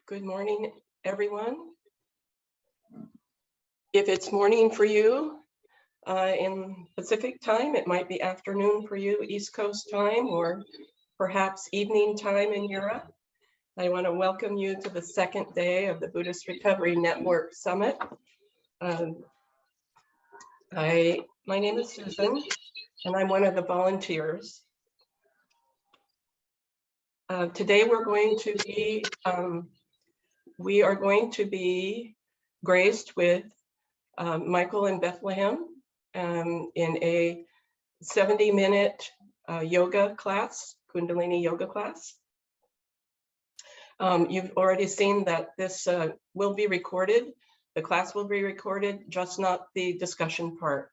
Good morning, everyone. If it's morning for you in Pacific time, it might be afternoon for you, East Coast time, or perhaps evening time in Europe. I want to welcome you to the second day of the Buddhist Recovery Network Summit. My name is Susan, and I'm one of the volunteers. Today we are going to be graced with Michael in Bethlehem in a 70-minute yoga class, Kundalini yoga class. You've already seen that this will be recorded. The class will be recorded, just not the discussion part.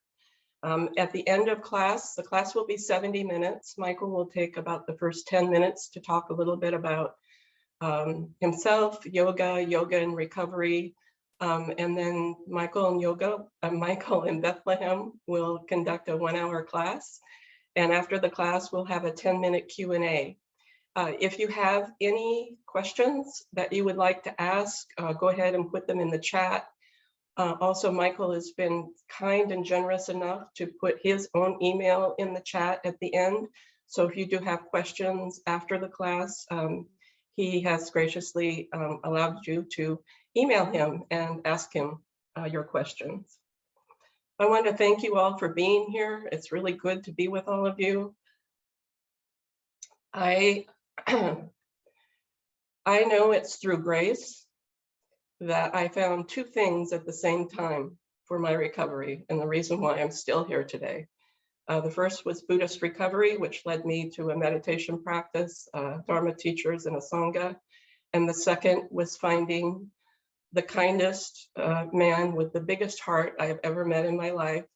At the end of class, the class will be 70 minutes. Michael will take about the first 10 minutes to talk a little bit about himself, yoga and recovery. And then Michael in Bethlehem will conduct a 1-hour class. And after the class, we'll have a 10-minute Q&A. If you have any questions that you would like to ask, go ahead and put them in the chat. Also, Michael has been kind and generous enough to put his own email in the chat at the end. So if you do have questions after the class, he has graciously allowed you to email him and ask him your questions. I want to thank you all for being here. It's really good to be with all of you. I know it's through grace that I found two things at the same time for my recovery and the reason why I'm still here today. The first was Buddhist recovery, which led me to a meditation practice, Dharma teachers and a Sangha. And the second was finding the kindest man with the biggest heart I have ever met in my life,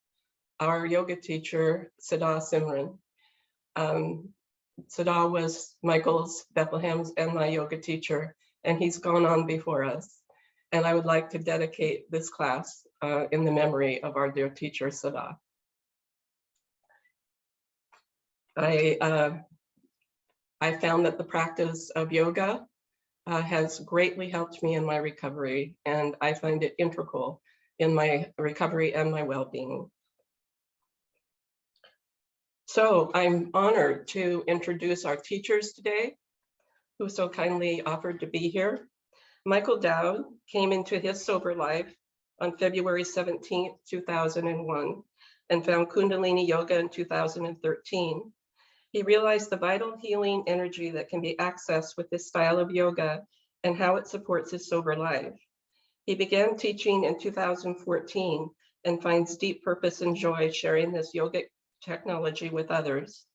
our yoga teacher, Siddha Simran. Siddha was Michael's, Bethlehem's, and my yoga teacher, and he's gone on before us. And I would like to dedicate this class in the memory of our dear teacher, Siddha. I found that the practice of yoga has greatly helped me in my recovery, and I find it integral in my recovery and my well-being. So I'm honored to introduce our teachers today, who so kindly offered to be here. Michael Dowd came into his sober life on February 17th, 2001, and found Kundalini Yoga in 2013. He realized the vital healing energy that can be accessed with this style of yoga and how it supports his sober life. He began teaching in 2014 and finds deep purpose and joy sharing this yogic technology with others.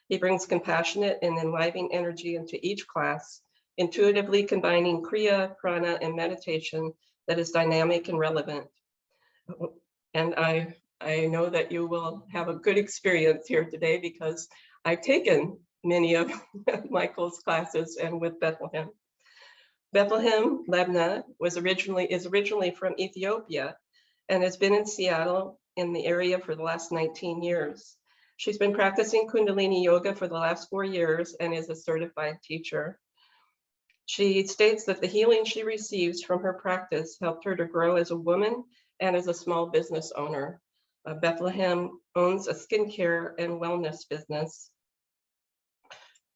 He brings compassionate and enlivening energy into each class, intuitively combining Kriya, Prana, and meditation that is dynamic and relevant. And I know that you will have a good experience here today because I've taken many of Michael's classes and with Bethlehem. Bethlehem Lebna is originally from Ethiopia and has been in Seattle in the area for the last 19 years. She's been practicing Kundalini Yoga for the last 4 years and is a certified teacher. She states that the healing she receives from her practice helped her to grow as a woman and as a small business owner. Bethlehem owns a skincare and wellness business.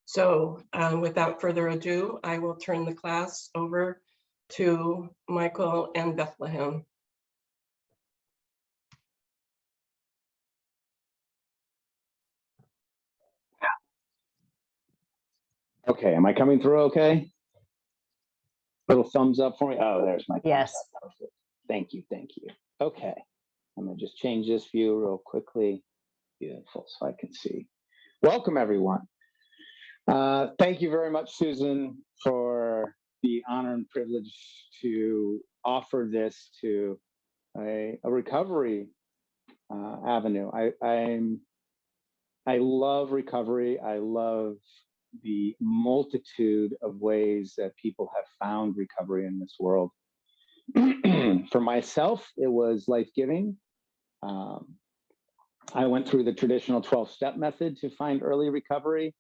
So without further ado, I will turn the class over to Michael and Bethlehem. Okay, am I coming through okay? Little thumbs up for me. Oh, there's my thumbs Yes. up. Thank you. Okay, I'm gonna just change this view real quickly. Beautiful, so I can see. Welcome, everyone. Thank you very much, Susan, for the honor and privilege to offer this to a recovery avenue. I love recovery. I love the multitude of ways that people have found recovery in this world. For myself, it was life-giving. I went through the traditional 12-step method to find early recovery.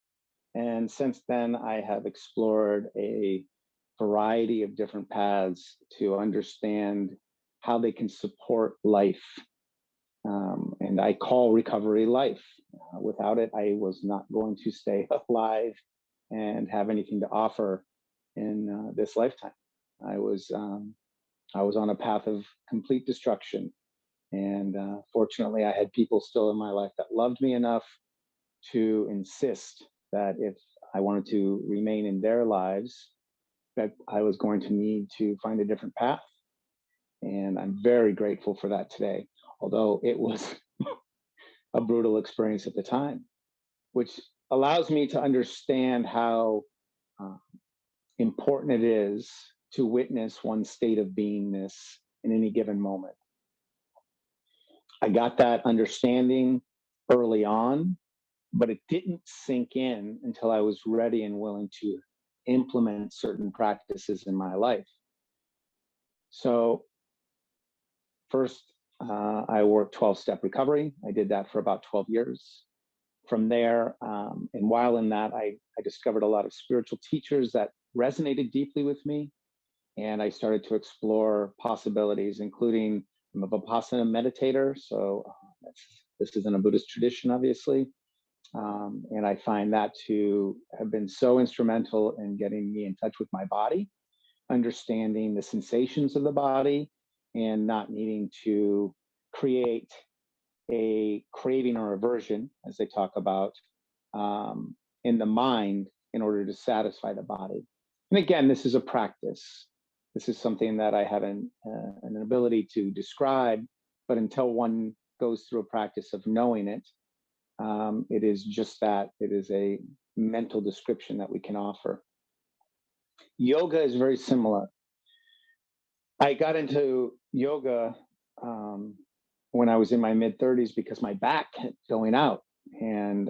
And since then, I have explored a variety of different paths to understand how they can support life. And I call recovery life. Without it, I was not going to stay alive and have anything to offer in this lifetime. I was on a path of complete destruction, and fortunately, I had people still in my life that loved me enough to insist that if I wanted to remain in their lives, that I was going to need to find a different path. And I'm very grateful for that today, although it was a brutal experience at the time, which allows me to understand how uh, important it is to witness one's state of beingness in any given moment. I got that understanding early on, but it didn't sink in until I was ready and willing to implement certain practices in my life. So, first, I worked 12-step recovery. I did that for about 12 years. From there, and while in that, I discovered a lot of spiritual teachers that resonated deeply with me. And I started to explore possibilities, including I'm a Vipassana meditator. So this isn't a Buddhist tradition, obviously. And I find that to have been so instrumental in getting me in touch with my body, understanding the sensations of the body, and not needing to create a craving or aversion, as they talk about, in the mind in order to satisfy the body. And again, this is a practice. This is something that I have an ability to describe, but until one goes through a practice of knowing it, it is just that. It is a mental description that we can offer. Yoga is very similar. I got into yoga when I was in my mid 30s because my back kept going out, and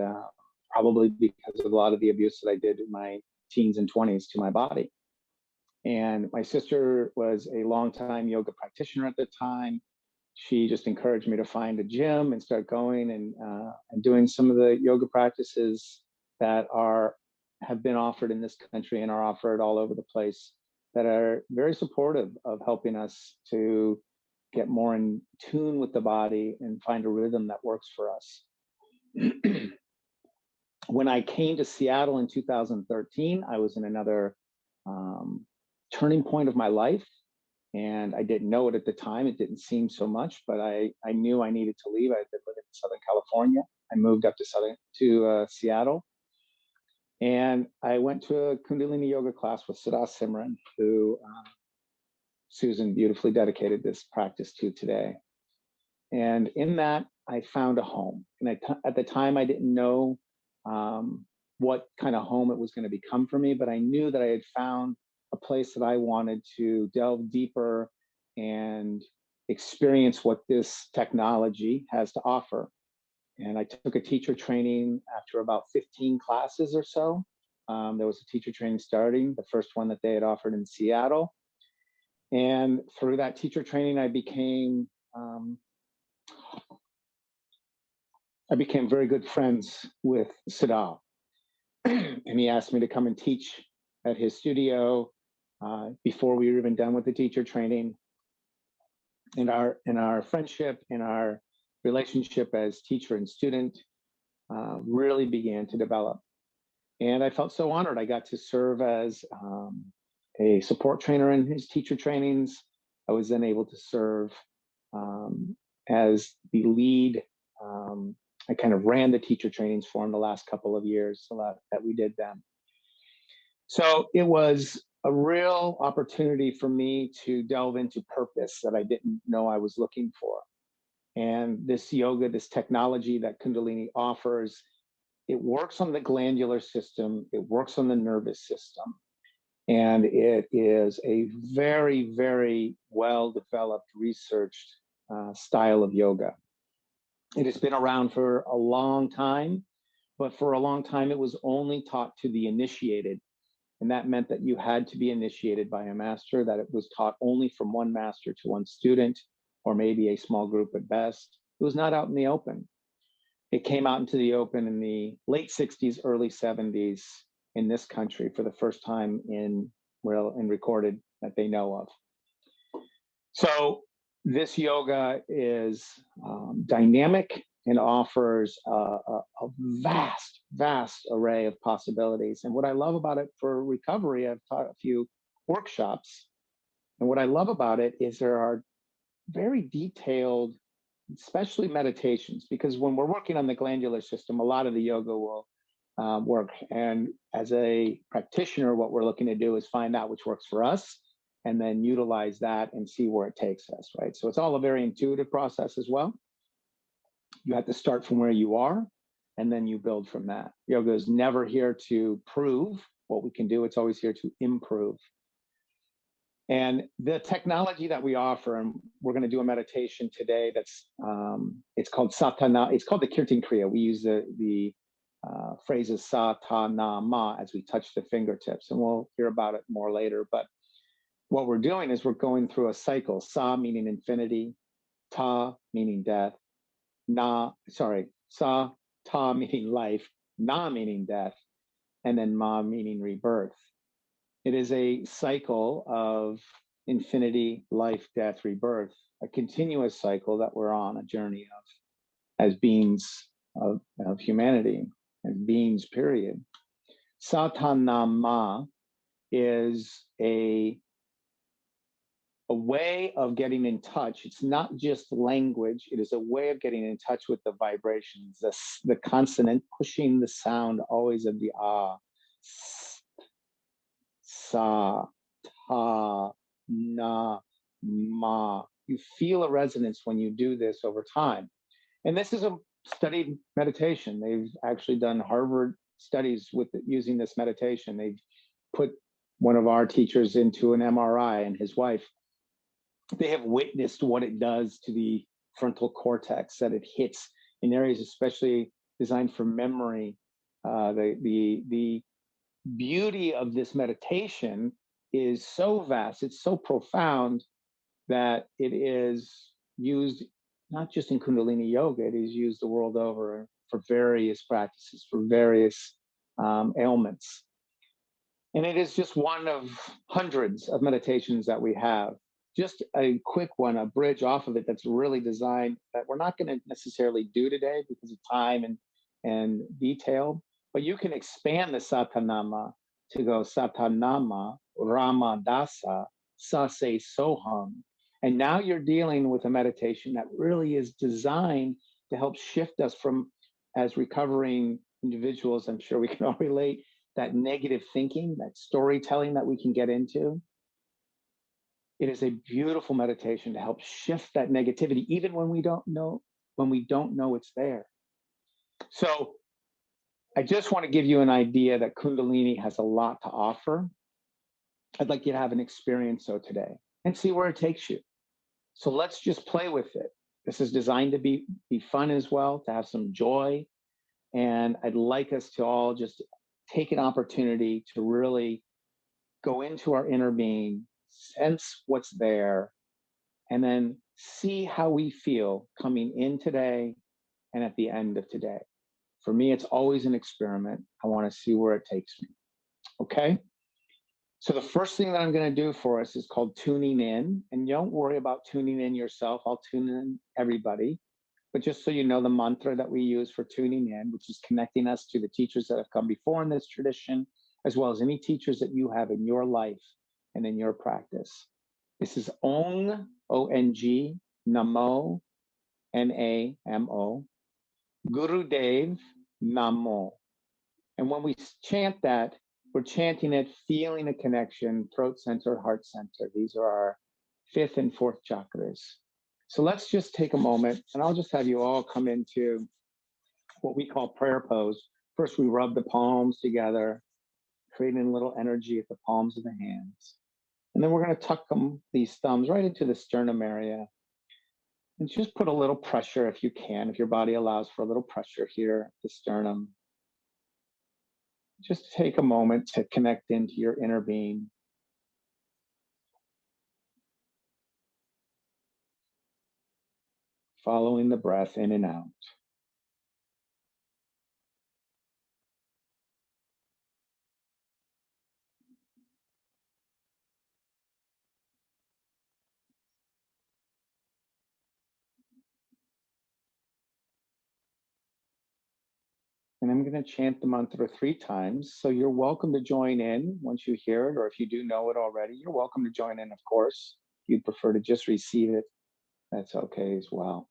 probably because of a lot of the abuse that I did in my teens and 20s to my body. And my sister was a longtime yoga practitioner at the time. She just encouraged me to find a gym and start going and doing some of the yoga practices that have been offered in this country and are offered all over the place, that are very supportive of helping us to get more in tune with the body and find a rhythm that works for us. When I came to Seattle in 2013, I was in another turning point of my life. And I didn't know it at the time. It didn't seem so much, but I knew I needed to leave. I had been living in Southern California. I moved up to Seattle. And I went to a Kundalini yoga class with Siddha Simran, who Susan beautifully dedicated this practice to today. And in that, I found a home. And at the time, I didn't know what kind of home it was going to become for me, but I knew that I had found a place that I wanted to delve deeper and experience what this technology has to offer. And I took a teacher training after about 15 classes or so. There was a teacher training starting, the first one that they had offered in Seattle. And through that teacher training, I became very good friends with Siddha. And he asked me to come and teach at his studio before we were even done with the teacher training. And our friendship and our relationship as teacher and student really began to develop. And I felt so honored. I got to serve as a support trainer in his teacher trainings. I was then able to serve as the lead. I kind of ran the teacher trainings for him the last couple of years that we did them. So it was a real opportunity for me to delve into purpose that I didn't know I was looking for. And this yoga, this technology that Kundalini offers, it works on the glandular system, it works on the nervous system. And it is a very, very well-developed, researched style of yoga. It has been around for a long time, but for a long time, it was only taught to the initiated. And that meant that you had to be initiated by a master, that it was taught only from one master to one student, or maybe a small group at best. It was not out in the open. It came out into the open in the late 60s, early 70s in this country for the first time in real and recorded that they know of. So this yoga is dynamic and offers a vast array of possibilities. And what I love about it for recovery, I've taught a few workshops. And what I love about it is there are very detailed, especially meditations, because when we're working on the glandular system, a lot of the yoga will work. And as a practitioner, what we're looking to do is find out which works for us and then utilize that and see where it takes us, right? So it's all a very intuitive process as well. You have to start from where you are and then you build from that. Yoga is never here to prove what we can do. It's always here to improve. And the technology that we offer, and we're going to do a meditation today that's, it's called Satana, it's called the Kirtan Kriya. We use the phrases Satana Ma as we touch the fingertips, and we'll hear about it more later. But what we're doing is we're going through a cycle, Sa meaning infinity, Ta meaning death, Sa, Ta meaning life, Na meaning death, and then Ma meaning rebirth. It is a cycle of infinity, life, death, rebirth, a continuous cycle that we're on a journey of as beings of humanity, as beings, period. Satanama is a way of getting in touch. It's not just language. It is a way of getting in touch with the vibrations, the consonant pushing the sound always of the ah, sa, ta, na, ma. You feel a resonance when you do this over time. And this is a studied meditation. They've actually done Harvard studies with using this meditation. They've put one of our teachers into an MRI and his wife. They have witnessed what it does to the frontal cortex, that it hits in areas especially designed for memory. The beauty of this meditation is so vast, it's so profound that it is used not just in Kundalini yoga, it is used the world over for various practices, for various ailments. And it is just one of hundreds of meditations that we have. Just a quick one, a bridge off of it that's really designed that we're not going to necessarily do today because of time and detail, but you can expand the Satanama to go Satanama, Rama Dasa, Sase Soham. And now you're dealing with a meditation that really is designed to help shift us from, as recovering individuals, I'm sure we can all relate, that negative thinking, that storytelling that we can get into. It is a beautiful meditation to help shift that negativity, even when we don't know it's there. So I just want to give you an idea that Kundalini has a lot to offer. I'd like you to have an experience so today and see where it takes you. So let's just play with it. This is designed to be fun as well, to have some joy. And I'd like us to all just take an opportunity to really go into our inner being, sense what's there, and then see how we feel coming in today and at the end of today. For me, it's always an experiment. I want to see where it takes me. Okay? So the first thing that I'm going to do for us is called tuning in. And don't worry about tuning in yourself. I'll tune in everybody. But just so you know, the mantra that we use for tuning in, which is connecting us to the teachers that have come before in this tradition, as well as any teachers that you have in your life and in your practice. This is Ong, O-N-G, Namo, N-A-M-O, Gurudev, Namo. And when we chant that, we're chanting it, feeling a connection, throat center, heart center. These are our fifth and fourth chakras. So let's just take a moment, and I'll just have you all come into what we call prayer pose. First, we rub the palms together, creating a little energy at the palms of the hands. And then we're going to tuck these thumbs right into the sternum area. And just put a little pressure if you can, if your body allows for a little pressure here at the sternum. Just take a moment to connect into your inner being. Following the breath in and out. And I'm going to chant the mantra 3 times. So you're welcome to join in once you hear it, or if you do know it already, you're welcome to join in, of course. If you'd prefer to just receive it, that's okay as well.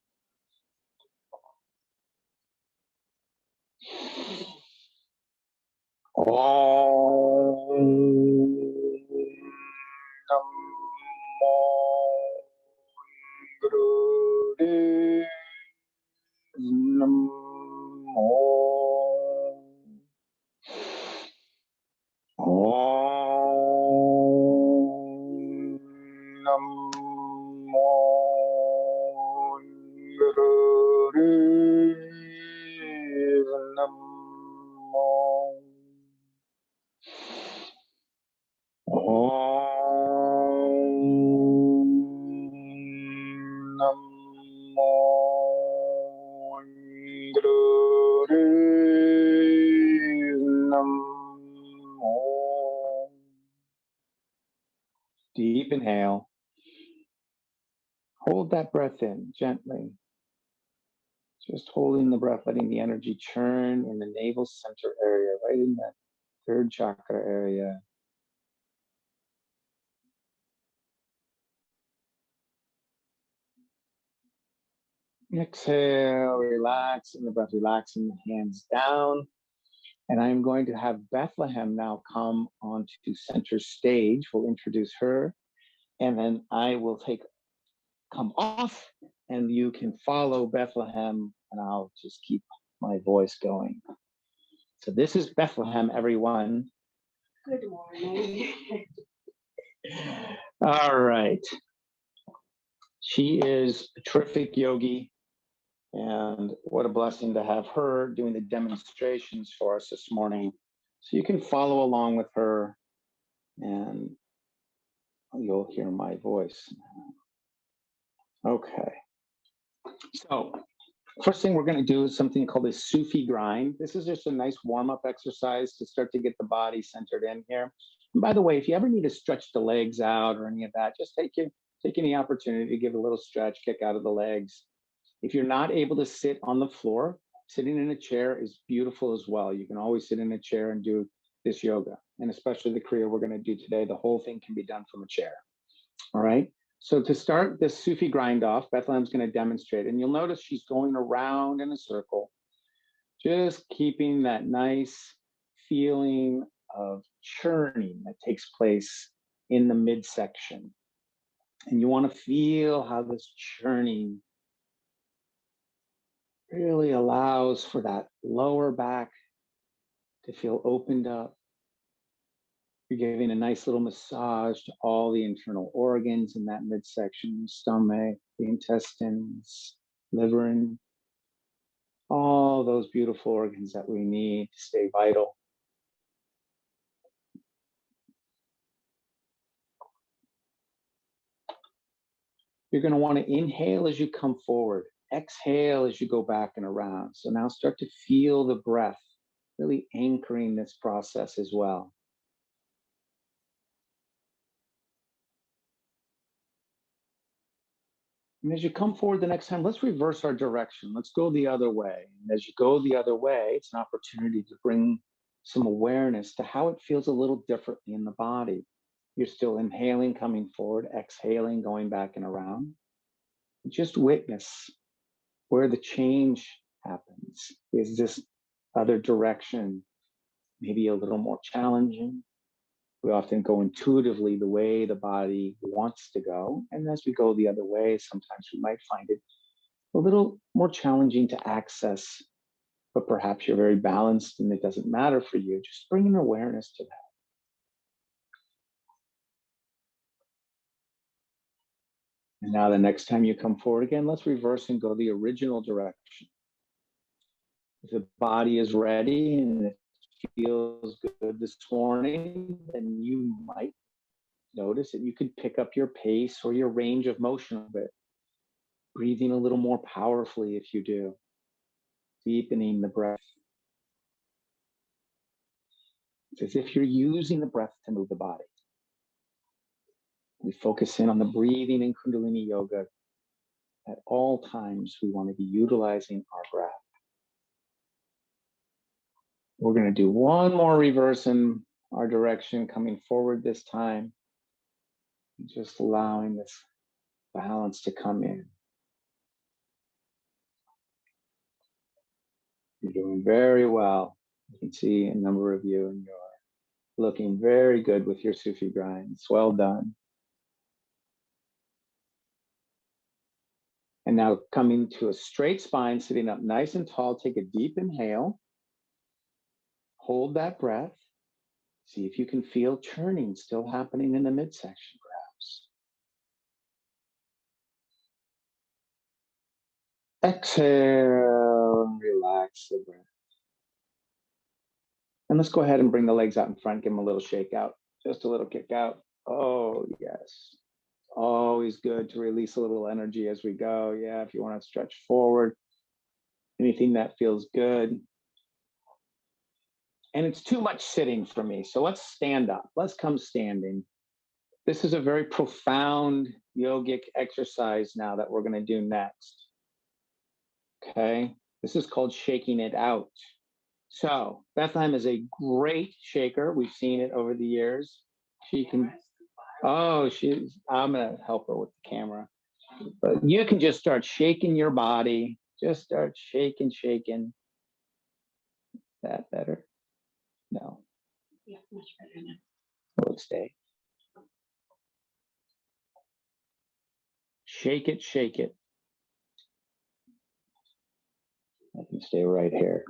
Deep inhale. Hold that breath in gently. Just holding the breath, letting the energy churn in the navel center area, right in that 3rd chakra area. Exhale, relaxing the breath, relaxing the hands down. And I'm going to have Bethlehem now come onto center stage. We'll introduce her, and then I will come off, and you can follow Bethlehem, and I'll just keep my voice going. So this is Bethlehem, everyone. Good morning. All right. She is a terrific yogi, and what a blessing to have her doing the demonstrations for us this morning. So you can follow along with her, and you'll hear my voice. Okay. So first thing we're going to do is something called a Sufi grind. This is just a nice warm-up exercise to start to get the body centered in here. And by the way, if you ever need to stretch the legs out or any of that, just take any opportunity to give a little stretch, kick out of the legs. If you're not able to sit on the floor, sitting in a chair is beautiful as well. You can always sit in a chair and do this yoga. And especially the Kriya we're going to do today, the whole thing can be done from a chair. All right. So to start this Sufi grind off, Bethlehem's going to demonstrate. And you'll notice she's going around in a circle, just keeping that nice feeling of churning that takes place in the midsection. And you want to feel how this churning really allows for that lower back to feel opened up. You're giving a nice little massage to all the internal organs in that midsection, stomach, the intestines, liver, and all those beautiful organs that we need to stay vital. You're going to want to inhale as you come forward, exhale as you go back and around. So now start to feel the breath, really anchoring this process as well. And as you come forward the next time, let's reverse our direction. Let's go the other way. And as you go the other way, it's an opportunity to bring some awareness to how it feels a little differently in the body. You're still inhaling, coming forward, exhaling, going back and around. Just witness where the change happens. Is this other direction maybe a little more challenging? We often go intuitively the way the body wants to go. And as we go the other way, sometimes we might find it a little more challenging to access, but perhaps you're very balanced and it doesn't matter for you. Just bring an awareness to that. And now the next time you come forward again, let's reverse and go the original direction. If the body is ready and it feels good this morning, then you might notice that you could pick up your pace or your range of motion a bit, breathing a little more powerfully if you do, deepening the breath. It's as if you're using the breath to move the body. We focus in on the breathing in Kundalini Yoga. At all times, we want to be utilizing our breath. We're going to do one more reverse in our direction, coming forward this time. Just allowing this balance to come in. You're doing very well. You can see a number of you, and you're looking very good with your Sufi grinds. Well done. And now coming to a straight spine, sitting up nice and tall, take a deep inhale. Hold that breath. See if you can feel churning still happening in the midsection, perhaps. Exhale, relax the breath. And let's go ahead and bring the legs out in front, give them a little shake out, just a little kick out. Oh, yes. Always good to release a little energy as we go. Yeah, if you want to stretch forward, anything that feels good. And it's too much sitting for me. So let's stand up. Let's come standing. This is a very profound yogic exercise now that we're going to do next. Okay. This is called shaking it out. So Bethlehem is a great shaker. We've seen it over the years. She can, I'm going to help her with the camera. But you can just start shaking your body. Just start shaking. Is that better? No. Yeah, much better now. Will it stay? Shake it. I can stay right here.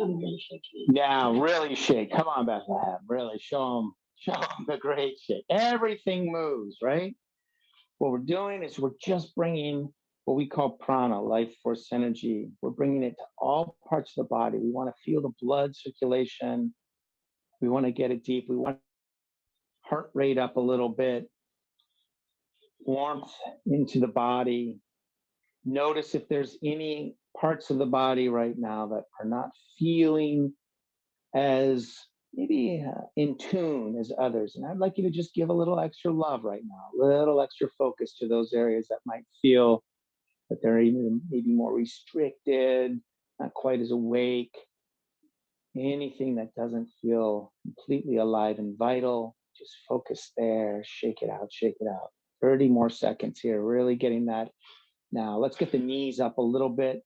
I'm really shaking. Now, really shake. Come on, Bethlehem. Really show them the great shake. Everything moves, right? What we're doing is we're just bringing what we call prana, life force energy. We're bringing it to all parts of the body. We want to feel the blood circulation. We want to get it deep. We want heart rate up a little bit. Warmth into the body. Notice if there's any parts of the body right now that are not feeling as maybe in tune as others. And I'd like you to just give a little extra love right now, a little extra focus to those areas that might feel that they're even maybe more restricted, not quite as awake. Anything that doesn't feel completely alive and vital, just focus there, shake it out. 30 more seconds here, really getting that. Now let's get the knees up a little bit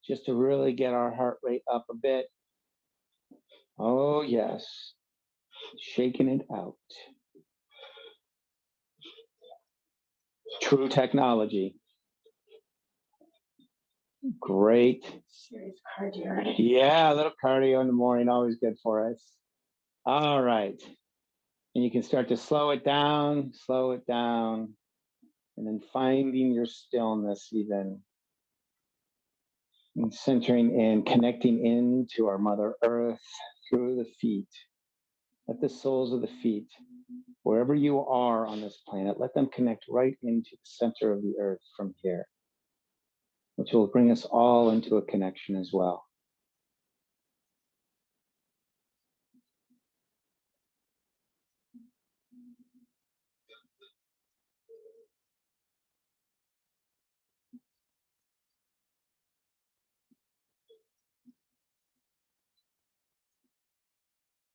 just to really get our heart rate up a bit. Oh, yes. Shaking it out. True technology. Great. Serious cardio. Yeah, a little cardio in the morning, always good for us. All right. And you can start to slow it down, and then finding your stillness even. And centering in, connecting into our Mother Earth through the feet. Let the soles of the feet, wherever you are on this planet, let them connect right into the center of the earth from here, which will bring us all into a connection as well.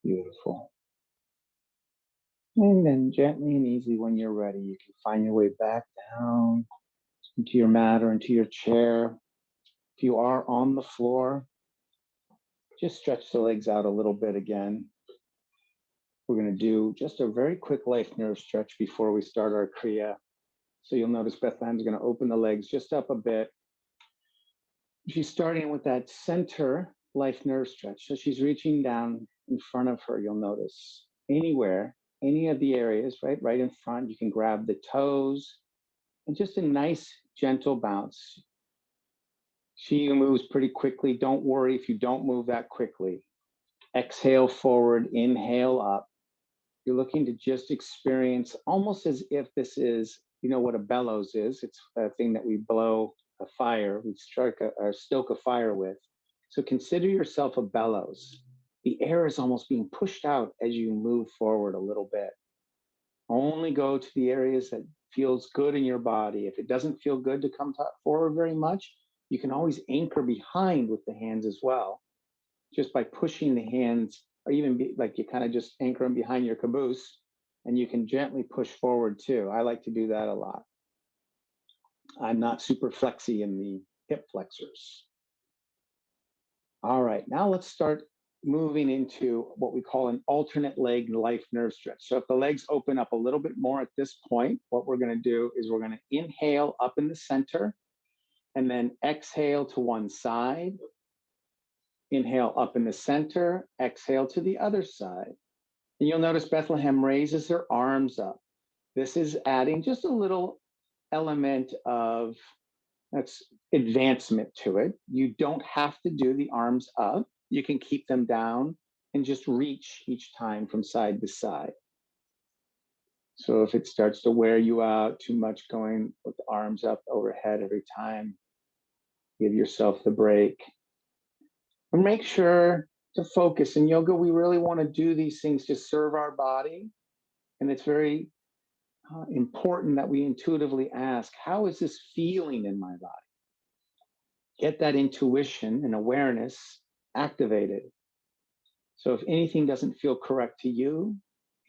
Beautiful. And then gently and easily when you're ready, you can find your way back down into your mat or into your chair. If you are on the floor, just stretch the legs out a little bit again. We're going to do just a very quick life nerve stretch before we start our Kriya. So you'll notice Bethlehem's going to open the legs just up a bit. She's starting with that center life nerve stretch. So she's reaching down in front of her, you'll notice. Anywhere, any of the areas, right in front, you can grab the toes and just a nice gentle bounce. She moves pretty quickly. Don't worry if you don't move that quickly. Exhale forward, inhale up. You're looking to just experience almost as if this is, you know what a bellows is. It's a thing that we blow a fire, we strike or stoke a fire with. So consider yourself a bellows. The air is almost being pushed out as you move forward a little bit. Only go to the areas that feels good in your body. If it doesn't feel good to come forward very much, you can always anchor behind with the hands as well. just by pushing the hands, or even like you kind of just anchor them behind your caboose, and you can gently push forward too. I like to do that a lot. I'm not super flexy in the hip flexors. All right, now let's start moving into what we call an alternate leg life nerve stretch. So if the legs open up a little bit more at this point, what we're going to do is we're going to inhale up in the center and then exhale to one side. Inhale up in the center, exhale to the other side. And you'll notice Bethlehem raises her arms up. This is adding just a little element of that's advancement to it. You don't have to do the arms up. You can keep them down and just reach each time from side to side. So if it starts to wear you out too much going with the arms up overhead every time, give yourself the break. And make sure to focus. In yoga, we really want to do these things to serve our body. And it's very important that we intuitively ask, how is this feeling in my body? Get that intuition and awareness activated. So if anything doesn't feel correct to you,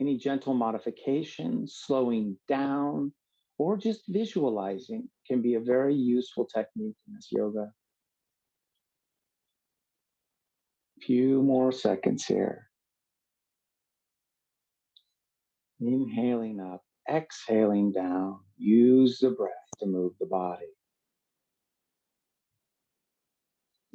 any gentle modification, slowing down, or just visualizing can be a very useful technique in this yoga. Few more seconds here. Inhaling up, exhaling down. Use the breath to move the body.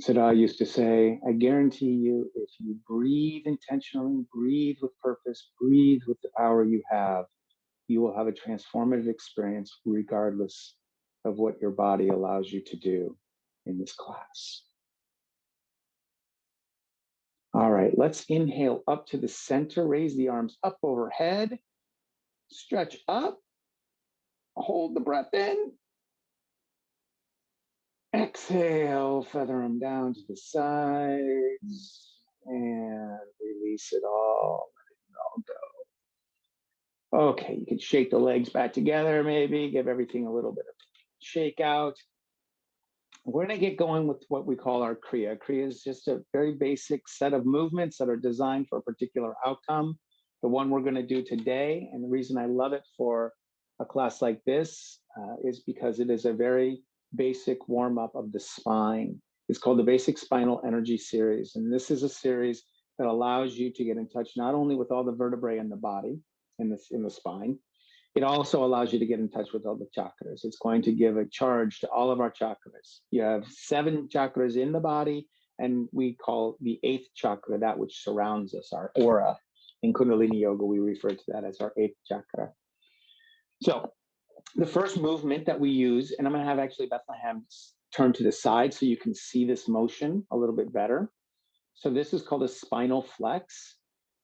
Siddha used to say, I guarantee you, if you breathe intentionally, breathe with purpose, breathe with the power you will have a transformative experience regardless of what your body allows you to do in this class. All right, let's inhale up to the center, raise the arms up overhead, stretch up, hold the breath in. Exhale, feather them down to the sides and release it all, let it all go. Okay, you can shake the legs back together maybe, give everything a little bit of shake out. We're gonna get going with what we call our Kriya. Kriya is just a very basic set of movements that are designed for a particular outcome. The one we're gonna do today, and the reason I love it for a class like this is because it is a very basic warm-up of the spine. It's called the Basic Spinal Energy Series. And this is a series that allows you to get in touch not only with all the vertebrae in the body, in the spine, it also allows you to get in touch with all the chakras. It's going to give a charge to all of our chakras. You have 7 chakras in the body, and we call the 8th chakra that which surrounds us, our aura. In Kundalini Yoga, we refer to that as our 8th chakra. So the first movement that we use, and I'm going to have actually Bethlehem turn to the side so you can see this motion a little bit better. So this is called a spinal flex.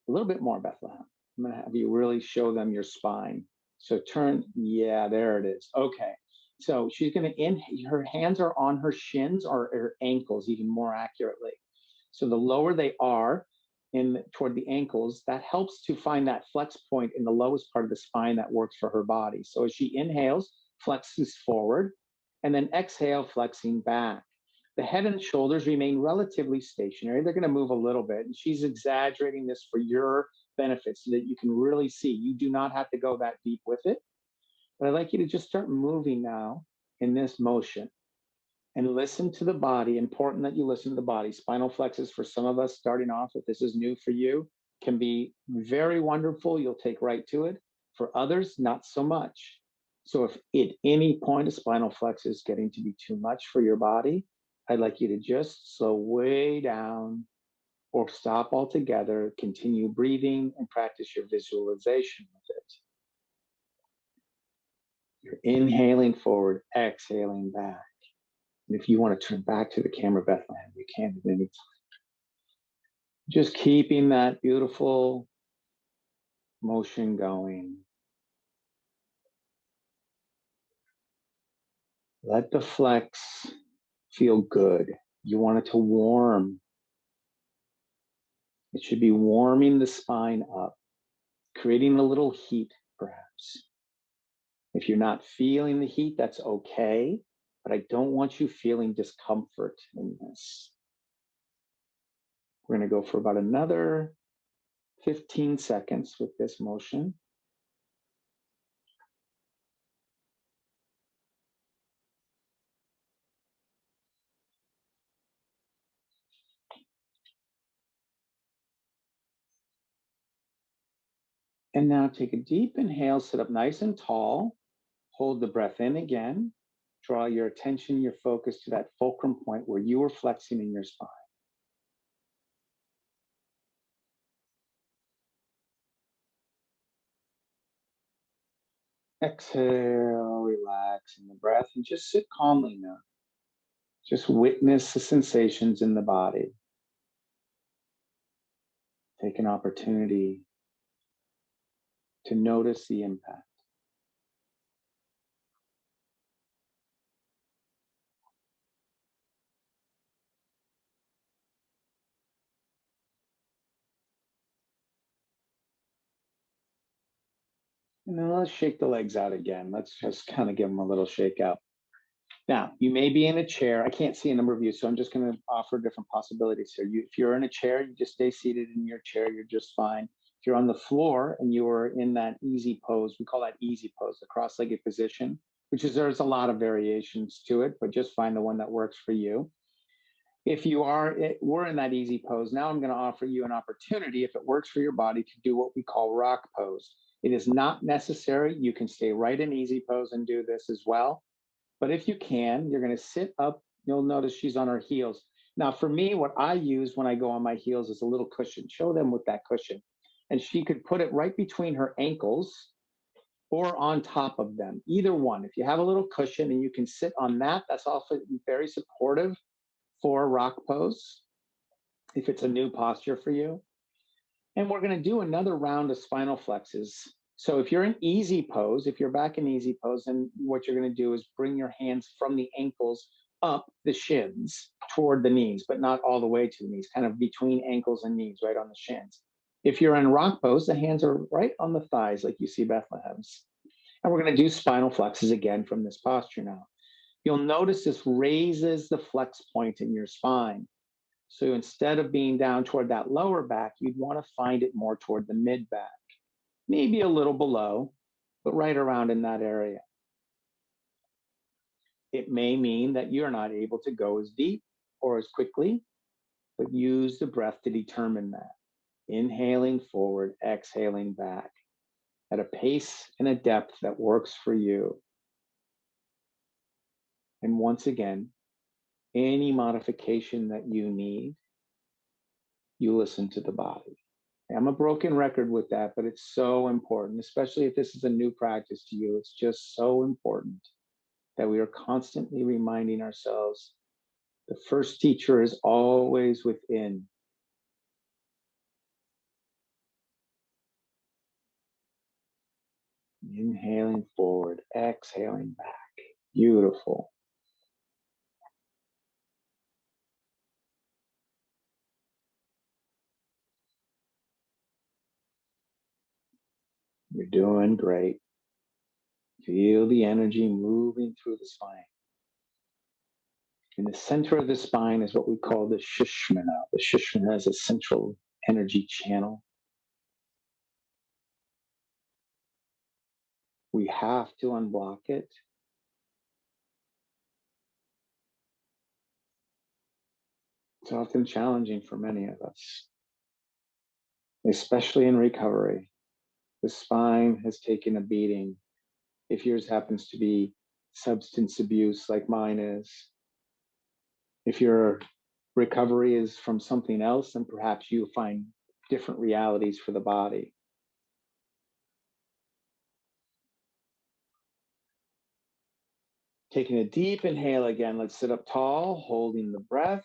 A little bit more, Bethlehem. I'm going to have you really show them your spine. So turn, yeah, there it is. Okay. So she's going to her hands are on her shins or her ankles, even more accurately. So the lower they are toward the ankles, that helps to find that flex point in the lowest part of the spine that works for her body. So as she inhales, flexes forward, and then exhale, flexing back. The head and shoulders remain relatively stationary. They're going to move a little bit, and she's exaggerating this for your benefit so that you can really see. You do not have to go that deep with it, but I'd like you to just start moving now in this motion and listen to the body. Important that you listen to the body. Spinal flexes, for some of us starting off, if this is new for you, can be very wonderful. You'll take right to it. For others, not so much. So if at any point a spinal flex is getting to be too much for your body, I'd like you to just slow way down or stop altogether, continue breathing, and practice your visualization with it. You're inhaling forward, exhaling back. And if you want to turn back to the camera, Bethlehem, you can at any time. Just keeping that beautiful motion going. Let the flex feel good. You want it to warm. It should be warming the spine up, creating a little heat, perhaps. If you're not feeling the heat, that's okay, but I don't want you feeling discomfort in this. We're going to go for about another 15 seconds with this motion. And now take a deep inhale, sit up nice and tall, hold the breath in again, draw your attention, your focus to that fulcrum point where you are flexing in your spine. Exhale, relax in the breath, and just sit calmly now. Just witness the sensations in the body. Take an opportunity to notice the impact. And then let's shake the legs out again. Let's just kind of give them a little shake out. Now, you may be in a chair. I can't see a number of you, so I'm just going to offer different possibilities here. If you're in a chair, you just stay seated in your chair. You're just fine. If you're on the floor and you are in that easy pose, we call that easy pose, the cross-legged position, which is there's a lot of variations to it, but just find the one that works for you. If we're in that easy pose, now I'm going to offer you an opportunity, if it works for your body, to do what we call rock pose. It is not necessary. You can stay right in easy pose and do this as well. But if you can, you're going to sit up. You'll notice she's on her heels. Now, for me, what I use when I go on my heels is a little cushion. Show them with that cushion. And she could put it right between her ankles or on top of them, either one. If you have a little cushion and you can sit on that, that's also very supportive for rock pose, if it's a new posture for you. And we're going to do another round of spinal flexes. So if you're in easy pose, if you're back in easy pose, then what you're going to do is bring your hands from the ankles up the shins toward the knees, but not all the way to the knees, kind of between ankles and knees, right on the shins. If you're in rock pose, the hands are right on the thighs, like you see Bethlehem's. And we're going to do spinal flexes again from this posture now. You'll notice this raises the flex point in your spine. So instead of being down toward that lower back, you'd want to find it more toward the mid back, maybe a little below, but right around in that area. It may mean that you're not able to go as deep or as quickly, but use the breath to determine that. Inhaling forward, exhaling back at a pace and a depth that works for you. And once again, any modification that you need, you listen to the body. I'm a broken record with that, but it's so important, especially if this is a new practice to you. It's just so important that we are constantly reminding ourselves the first teacher is always within. Inhaling forward, exhaling back. Beautiful. You're doing great. Feel the energy moving through the spine. In the center of the spine is what we call the Sushumna. The Sushumna is a central energy channel. We have to unblock it. It's often challenging for many of us, especially in recovery. The spine has taken a beating. If yours happens to be substance abuse like mine is, if your recovery is from something else, then perhaps you find different realities for the body. Taking a deep inhale again, let's sit up tall, holding the breath.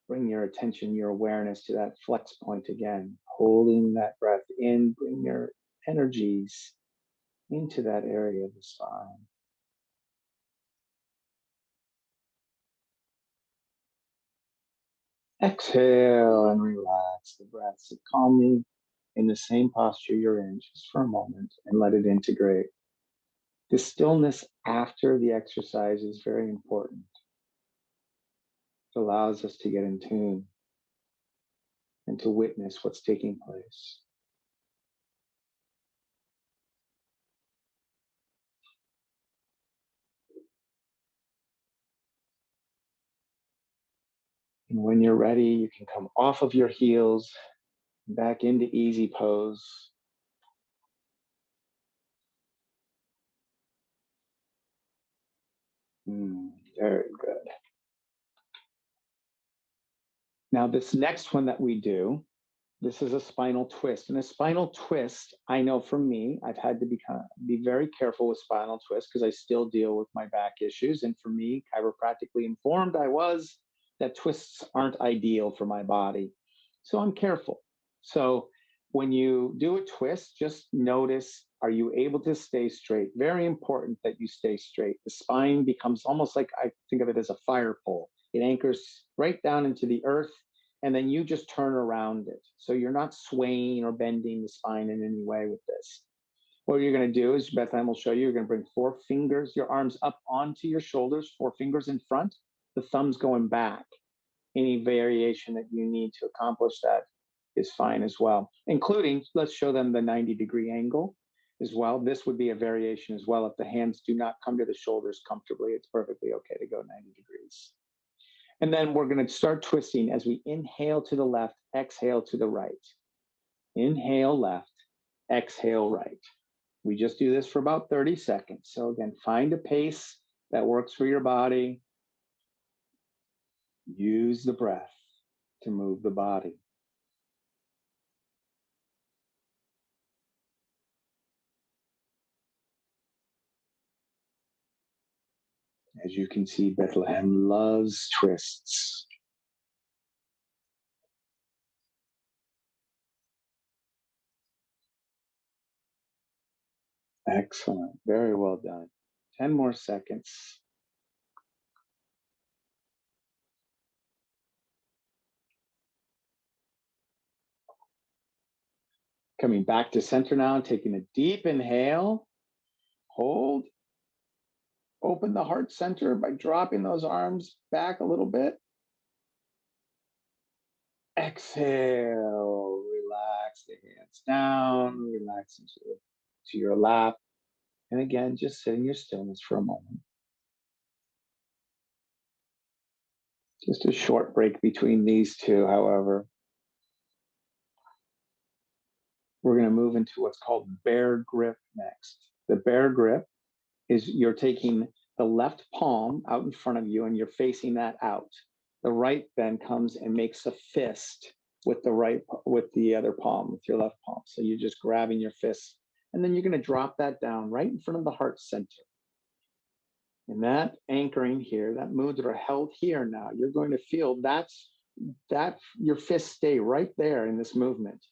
Bring your attention, your awareness to that flex point again. Holding that breath in, bring your energies into that area of the spine. Exhale and relax the breath. Sit calmly in the same posture you're in just for a moment and let it integrate. The stillness after the exercise is very important. It allows us to get in tune and and to witness what's taking place. And when you're ready, you can come off of your heels, back into easy pose. Very good. Now, this next one that we do, this is a spinal twist. And a spinal twist, I know for me, I've had to be very careful with spinal twists because I still deal with my back issues. And for me, chiropractically informed I was, that twists aren't ideal for my body. So I'm careful. So when you do a twist, just notice, are you able to stay straight? Very important that you stay straight. The spine becomes almost like, I think of it as a fire pole. It anchors right down into the earth, and then you just turn around it. So you're not swaying or bending the spine in any way with this. What you're going to do is, Beth Ann will show you, you're going to bring 4 fingers, your arms up onto your shoulders, 4 fingers in front, the thumbs going back. Any variation that you need to accomplish that is fine as well, including, let's show them the 90-degree angle as well. This would be a variation as well. If the hands do not come to the shoulders comfortably, it's perfectly okay to go 90 degrees. And then we're going to start twisting as we inhale to the left, exhale to the right. Inhale left, exhale right. We just do this for about 30 seconds. So again, find a pace that works for your body. Use the breath to move the body. As you can see, Bethlehem loves twists. Excellent. Very well done. 10 more seconds. Coming back to center now, taking a deep inhale. Hold. Open the heart center by dropping those arms back a little bit. Exhale. Relax the hands down. Relax into your lap. And again, just sit in your stillness for a moment. Just a short break between these two, however. We're going to move into what's called bear grip next. The bear grip is you're taking the left palm out in front of you and you're facing that out. The right then comes and makes a fist with the other palm, with your left palm. So you're just grabbing your fist, and then you're going to drop that down right in front of the heart center. And that anchoring here, that mudra held here now, you're going to feel that your fists stay right there in this movement.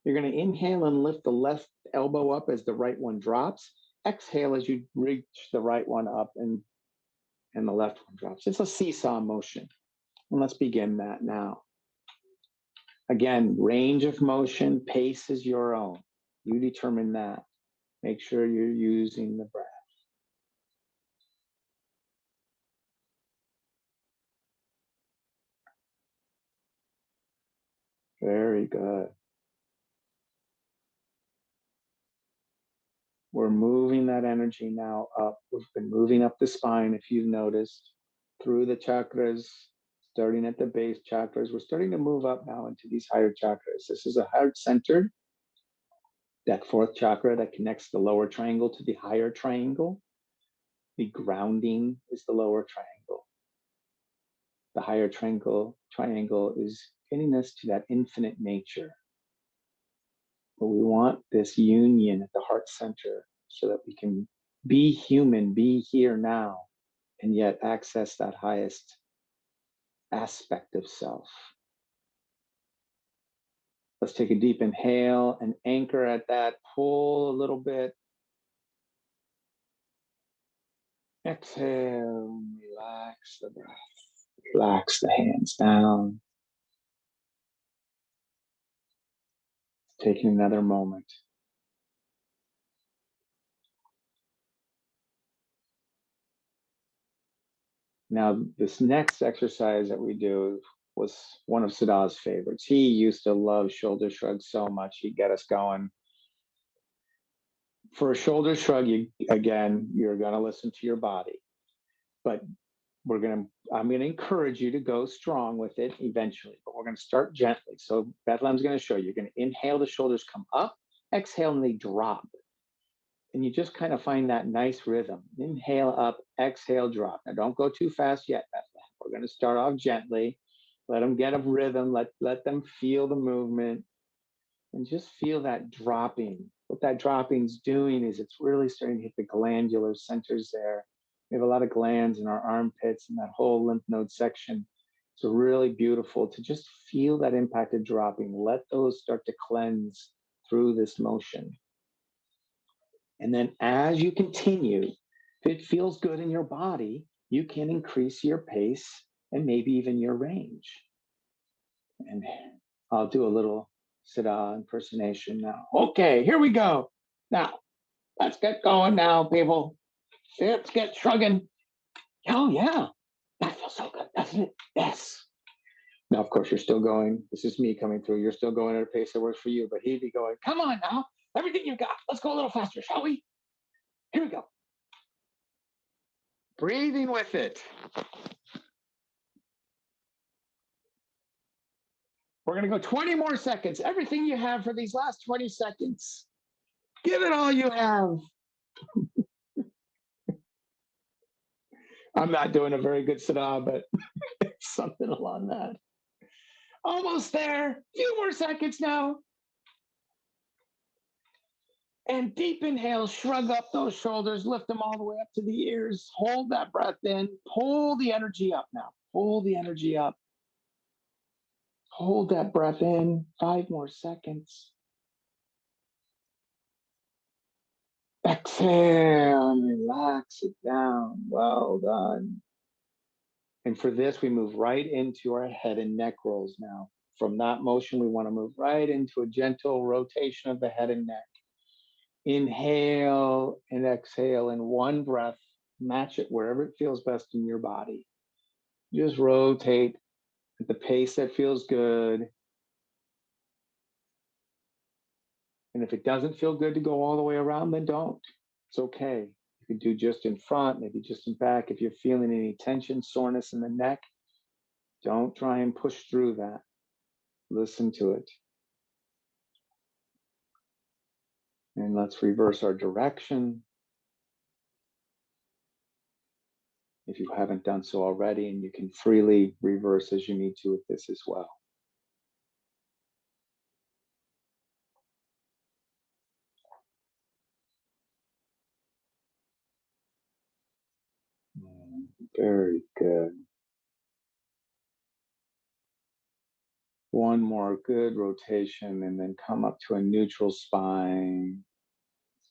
You're going to inhale and lift the left elbow up as the right one drops. Exhale as you reach the right one up and the left one drops. It's a seesaw motion. And let's begin that now. Again, range of motion, pace is your own. You determine that. Make sure you're using the breath. Very good. We're moving that energy now up. We've been moving up the spine, if you've noticed, through the chakras, starting at the base chakras. We're starting to move up now into these higher chakras. This is a heart-centered, that 4th chakra that connects the lower triangle to the higher triangle. The grounding is the lower triangle. The higher triangle is getting us to that infinite nature. But we want this union at the heart center so that we can be human, be here now, and yet access that highest aspect of self. Let's take a deep inhale and anchor at that. Pull a little bit. Exhale, relax the breath. Relax the hands down. Taking another moment. Now, this next exercise that we do, was one of Siddhar's favorites. He used to love shoulder shrugs so much. He'd get us going. For a shoulder shrug, you're going to listen to your body, but I'm going to encourage you to go strong with it eventually, but we're going to start gently. So Bethlehem's going to show you. You're going to inhale, the shoulders come up, exhale, and they drop. And you just kind of find that nice rhythm. Inhale up, exhale, drop. Now don't go too fast yet, Bethlehem. We're going to start off gently. Let them get a rhythm. Let them feel the movement and just feel that dropping. What that dropping's doing is it's really starting to hit the glandular centers there. We have a lot of glands in our armpits and that whole lymph node section. It's really beautiful to just feel that impact of dropping. Let those start to cleanse through this motion. And then as you continue, if it feels good in your body, you can increase your pace and maybe even your range. And I'll do a little Siddha impersonation now. Okay, here we go. Now, let's get going now, people. Let's get shrugging. Oh, yeah. That feels so good, doesn't it? Yes. Now, of course, you're still going. This is me coming through. You're still going at a pace that works for you, but he'd be going, come on now. Everything you got. Let's go a little faster, shall we? Here we go. Breathing with it. We're going to go 20 more seconds. Everything you have for these last 20 seconds. Give it all you have. I'm not doing a very good Siddha, but it's something along that. Almost there. Few more seconds now. And deep inhale, shrug up those shoulders, lift them all the way up to the ears. Hold that breath in. Pull the energy up now. Pull the energy up. Hold that breath in. 5 more seconds. Exhale and relax it down. Well done. And for this, we move right into our head and neck rolls now. From that motion, we want to move right into a gentle rotation of the head and neck. Inhale and exhale in one breath. Match it wherever it feels best in your body. Just rotate at the pace that feels good. And if it doesn't feel good to go all the way around, then don't. It's okay. You can do just in front, maybe just in back. If you're feeling any tension, soreness in the neck, don't try and push through that. Listen to it. And let's reverse our direction. If you haven't done so already, and you can freely reverse as you need to with this as well. Very good. One more good rotation and then come up to a neutral spine.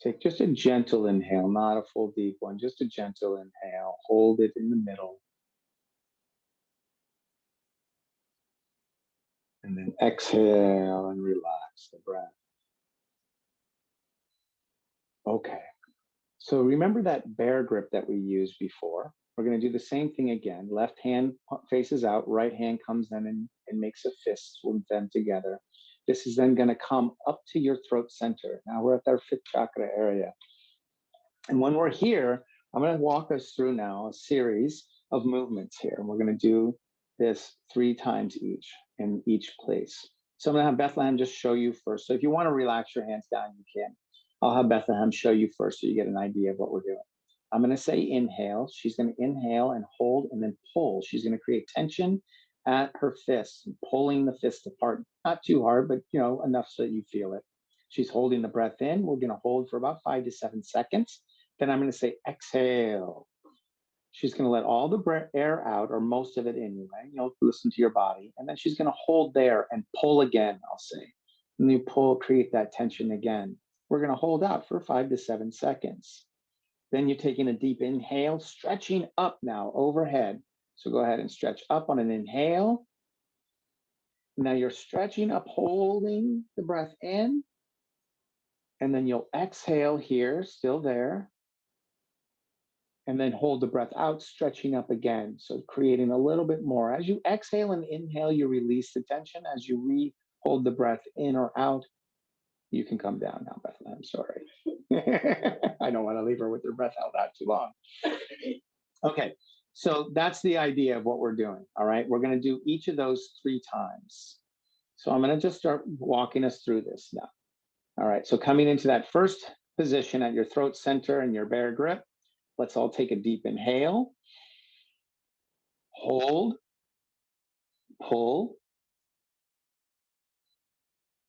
Take just a gentle inhale, not a full deep one, just a gentle inhale. Hold it in the middle. And then exhale and relax the breath. Okay. So remember that bear grip that we used before? We're going to do the same thing again. Left hand faces out, right hand comes in and makes a fist with them together. This is then going to come up to your throat center. Now we're at our 5th chakra area. And when we're here, I'm going to walk us through now a series of movements here. And we're going to do this 3 times each in each place. So I'm going to have Bethlehem just show you first. So if you want to relax your hands down, you can. I'll have Bethlehem show you first so you get an idea of what we're doing. I'm going to say inhale. She's going to inhale and hold and then pull. She's going to create tension at her fists, pulling the fist apart. Not too hard, but enough so that you feel it. She's holding the breath in. We're going to hold for about 5 to 7 seconds. Then I'm going to say exhale. She's going to let all the air out, or most of it anyway. Listen to your body. And then she's going to hold there and pull again, I'll say. And you pull, create that tension again. We're going to hold out for 5 to 7 seconds. Then you're taking a deep inhale, stretching up now overhead. So go ahead and stretch up on an inhale. Now you're stretching up, holding the breath in. And then you'll exhale here, still there. And then hold the breath out, stretching up again. So creating a little bit more. As you exhale and inhale, you release the tension. As you hold the breath in or out, you can come down now, Bethlehem. Sorry. I don't want to leave her with her breath held out too long. Okay, so that's the idea of what we're doing. All right, we're going to do each of those 3 times. So I'm going to just start walking us through this now. All right, so coming into that first position at your throat center and your bear grip, let's all take a deep inhale. Hold, pull.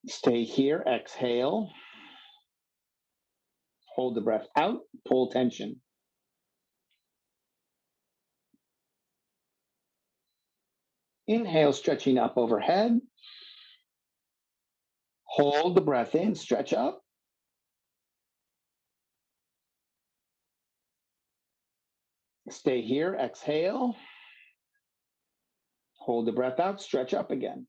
Stay here, exhale. Hold the breath out, pull tension. Inhale, stretching up overhead. Hold the breath in, stretch up. Stay here, exhale. Hold the breath out, stretch up again.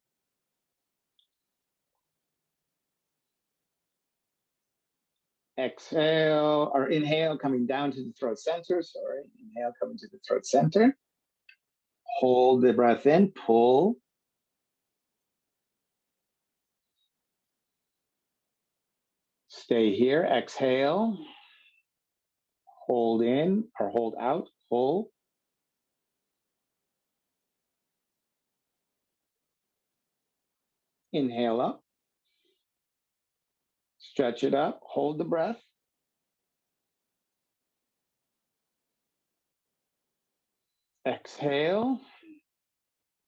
Exhale, or inhale, coming down to the throat center. Sorry, inhale, coming to the throat center. Hold the breath in, pull. Stay here, exhale. Hold in or hold out, pull. Inhale up. Stretch it up, hold the breath. Exhale.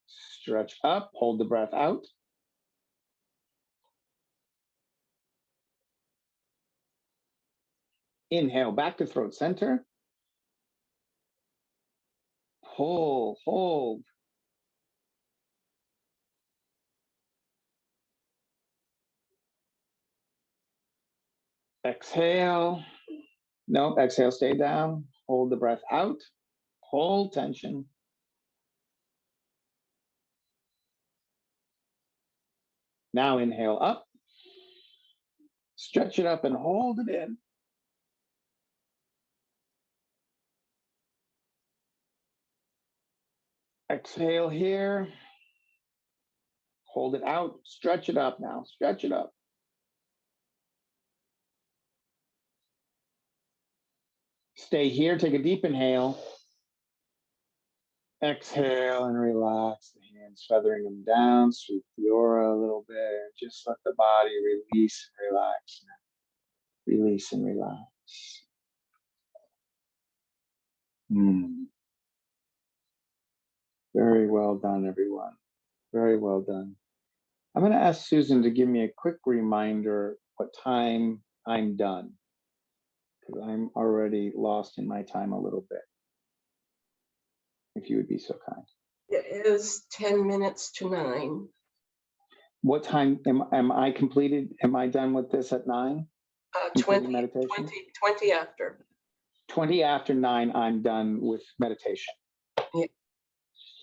Stretch up, hold the breath out. Inhale back to throat center. Pull, hold. Exhale. No, exhale, stay down. Hold the breath out. Hold tension. Now inhale up. Stretch it up and hold it in. Exhale here. Hold it out. Stretch it up now. Stretch it up. Stay here. Take a deep inhale. Exhale and relax the hands, feathering them down. Sweep the aura a little bit. Just let the body release and relax now. Release and relax. Very well done, everyone. Very well done. I'm going to ask Susan to give me a quick reminder what time I'm done, because I'm already lost in my time a little bit. If you would be so kind. It is 10 minutes to 9. What time am I completed? Am I done with this at 9? 20, meditation? 20 after. 20 after 9, I'm done with meditation. Yeah.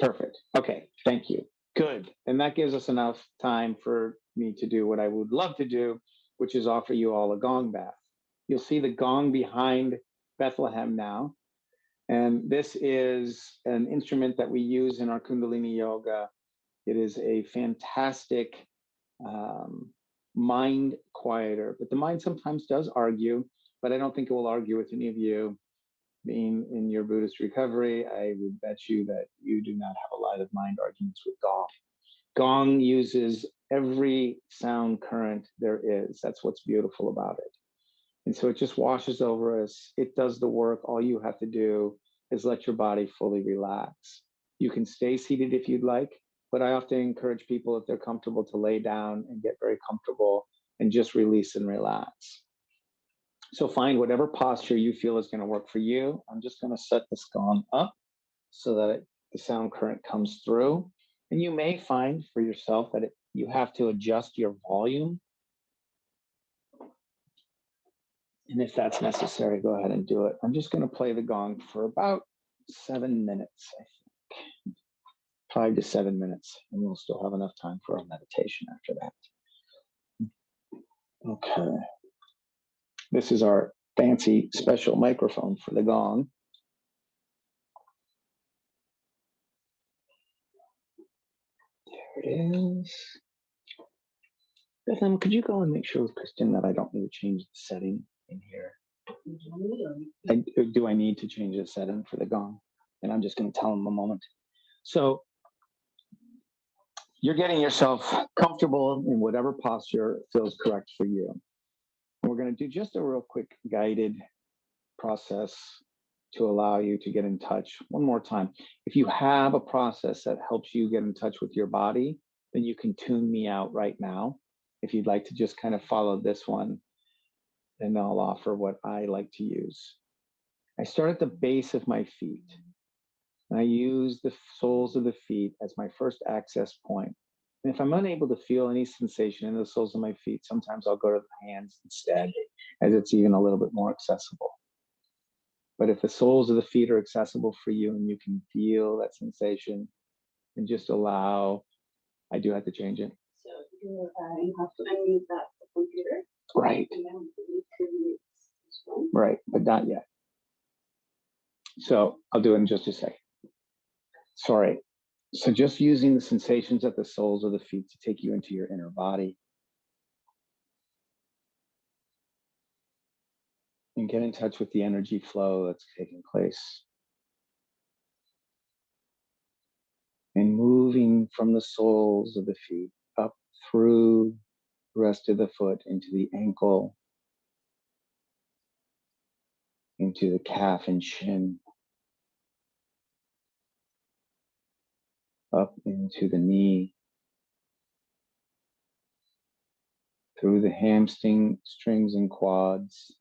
Perfect. Okay, thank you. Good. And that gives us enough time for me to do what I would love to do, which is offer you all a gong bath. You'll see the gong behind Bethlehem now. And this is an instrument that we use in our Kundalini yoga. It is a fantastic mind quieter, but the mind sometimes does argue, but I don't think it will argue with any of you. Being in your Buddhist recovery, I would bet you that you do not have a lot of mind arguments with gong. Gong uses every sound current there is. That's what's beautiful about it. And so it just washes over us. It does the work. All you have to do is let your body fully relax. You can stay seated if you'd like, but I often encourage people, if they're comfortable, to lay down and get very comfortable and just release and relax. So find whatever posture you feel is going to work for you. I'm just going to set this gong up so that the sound current comes through. And you may find for yourself that you have to adjust your volume. And if that's necessary, go ahead and do it. I'm just going to play the gong for about 7 minutes, I think. 5 to 7 minutes, and we'll still have enough time for a meditation after that. Okay. This is our fancy special microphone for the gong. is. Bethlehem, could you go and make sure with Kristen that I don't need to change the setting in here? Do I need to change the setting for the gong? And I'm just going to tell him a moment. So you're getting yourself comfortable in whatever posture feels correct for you. And we're going to do just a real quick guided process to allow you to get in touch one more time. If you have a process that helps you get in touch with your body, then you can tune me out right now. If you'd like to just kind of follow this one, then I'll offer what I like to use. I start at the base of my feet. And I use the soles of the feet as my first access point. And if I'm unable to feel any sensation in the soles of my feet, sometimes I'll go to the hands instead, as it's even a little bit more accessible. But if the soles of the feet are accessible for you and you can feel that sensation, then just allow, I do have to change it. So you have to unmute that computer. Right. And then we can use this one. Right, but not yet. So I'll do it in just a second. Sorry. So just using the sensations at the soles of the feet to take you into your inner body. And get in touch with the energy flow that's taking place. And moving from the soles of the feet up through the rest of the foot into the ankle, into the calf and shin, up into the knee, through the hamstring, strings and quads,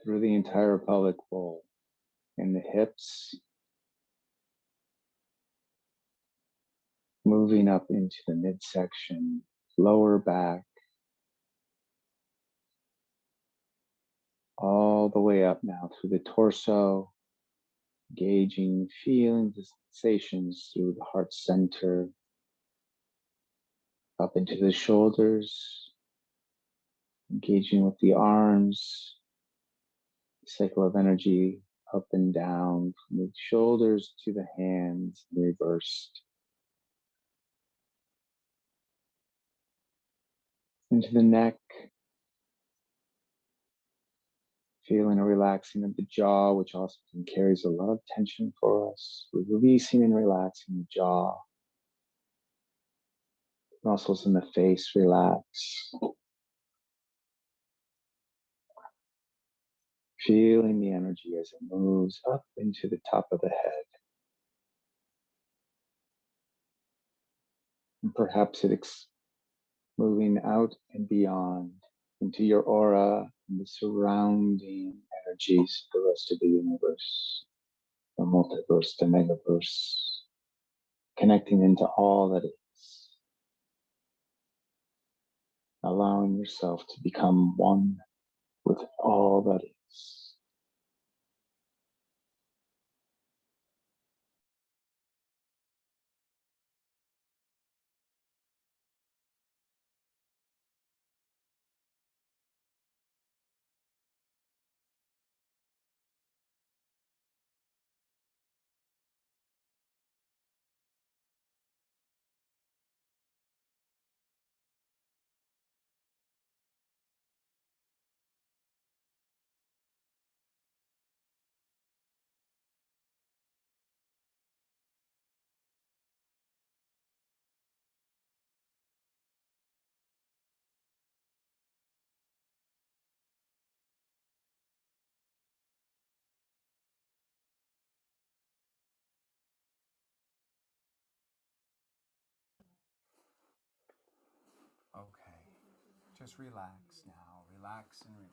through the entire pelvic bowl and the hips, moving up into the midsection, lower back, all the way up now through the torso, gauging, feeling the sensations through the heart center, up into the shoulders, engaging with the arms, cycle of energy up and down from the shoulders to the hands, reversed. Into the neck, feeling a relaxing of the jaw, which also carries a lot of tension for us. We're releasing and relaxing the jaw. Muscles in the face relax. Feeling the energy as it moves up into the top of the head. And perhaps it's moving out and beyond into your aura and the surrounding energies of the rest of the universe, the multiverse, the megaverse, connecting into all that is, allowing yourself to become one with all that is. Okay, just relax now. Relax and release.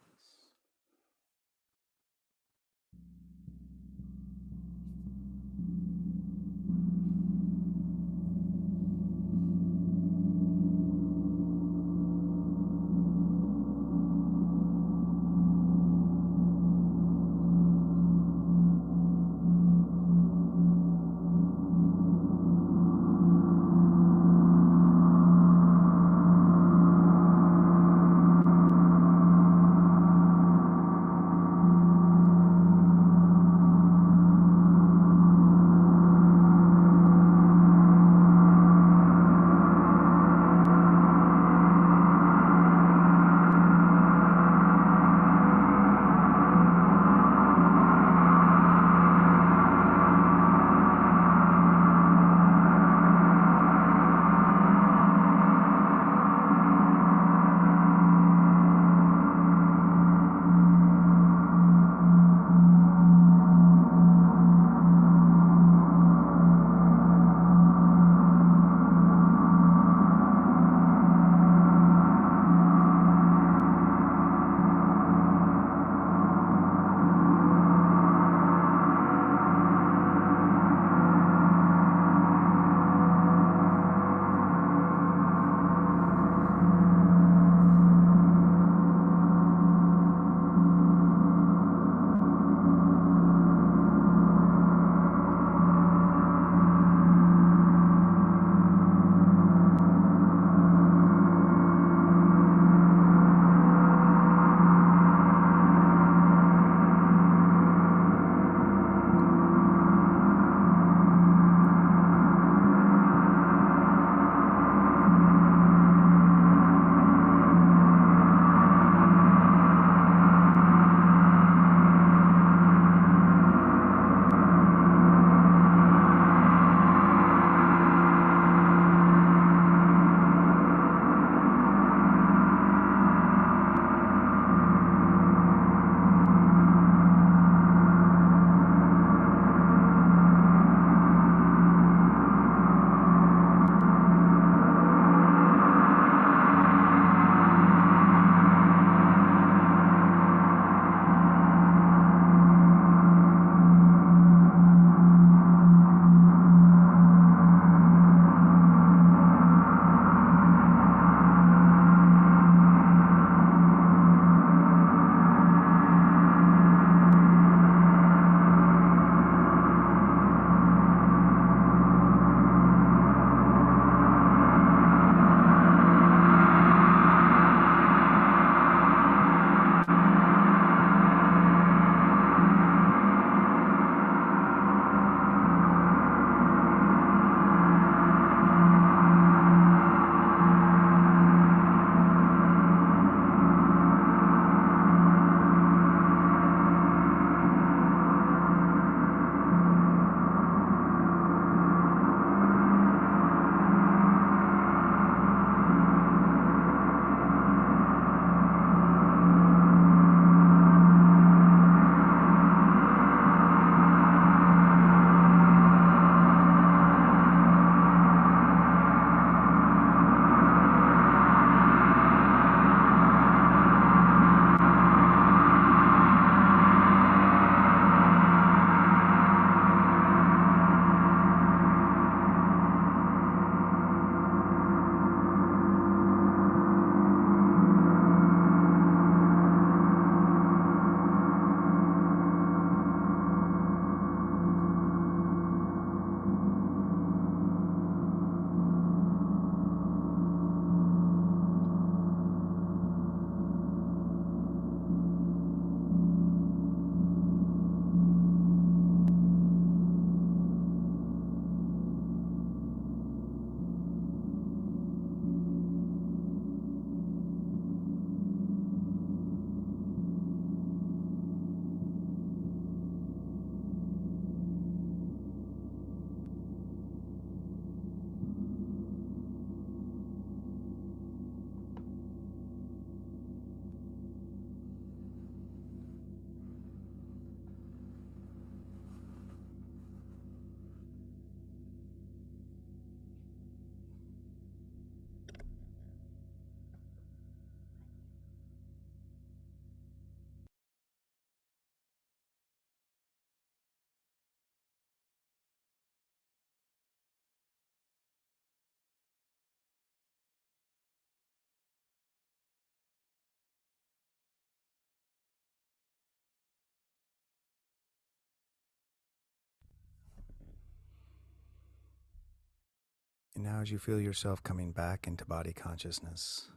And now as you feel yourself coming back into body consciousness,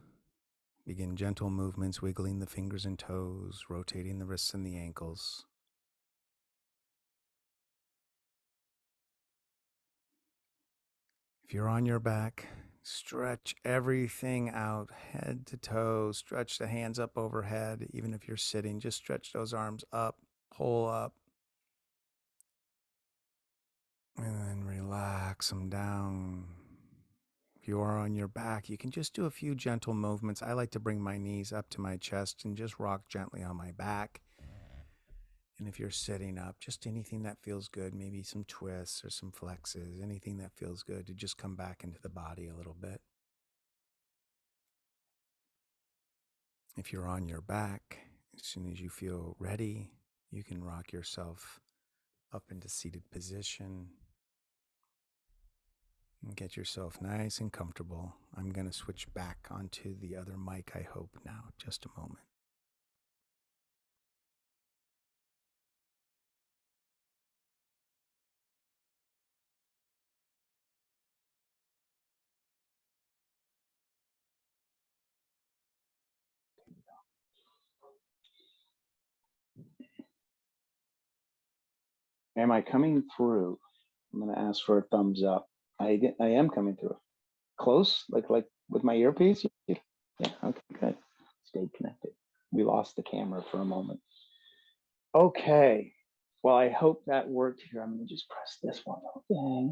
begin gentle movements, wiggling the fingers and toes, rotating the wrists and the ankles. If you're on your back, stretch everything out, head to toe, stretch the hands up overhead. Even if you're sitting, just stretch those arms up, pull up, and then relax them down. If you are on your back, you can just do a few gentle movements. I like to bring my knees up to my chest and just rock gently on my back. And if you're sitting up, just anything that feels good, maybe some twists or some flexes, anything that feels good to just come back into the body a little bit. If you're on your back, as soon as you feel ready, you can rock yourself up into seated position and get yourself nice and comfortable. I'm going to switch back onto the other mic, I hope, now. Just a moment. Am I coming through? I'm going to ask for a thumbs up. I am coming through. Close, like with my earpiece? Yeah, okay, good. Stay connected. We lost the camera for a moment. Okay. Well, I hope that worked here. I'm going to just press this one. Okay.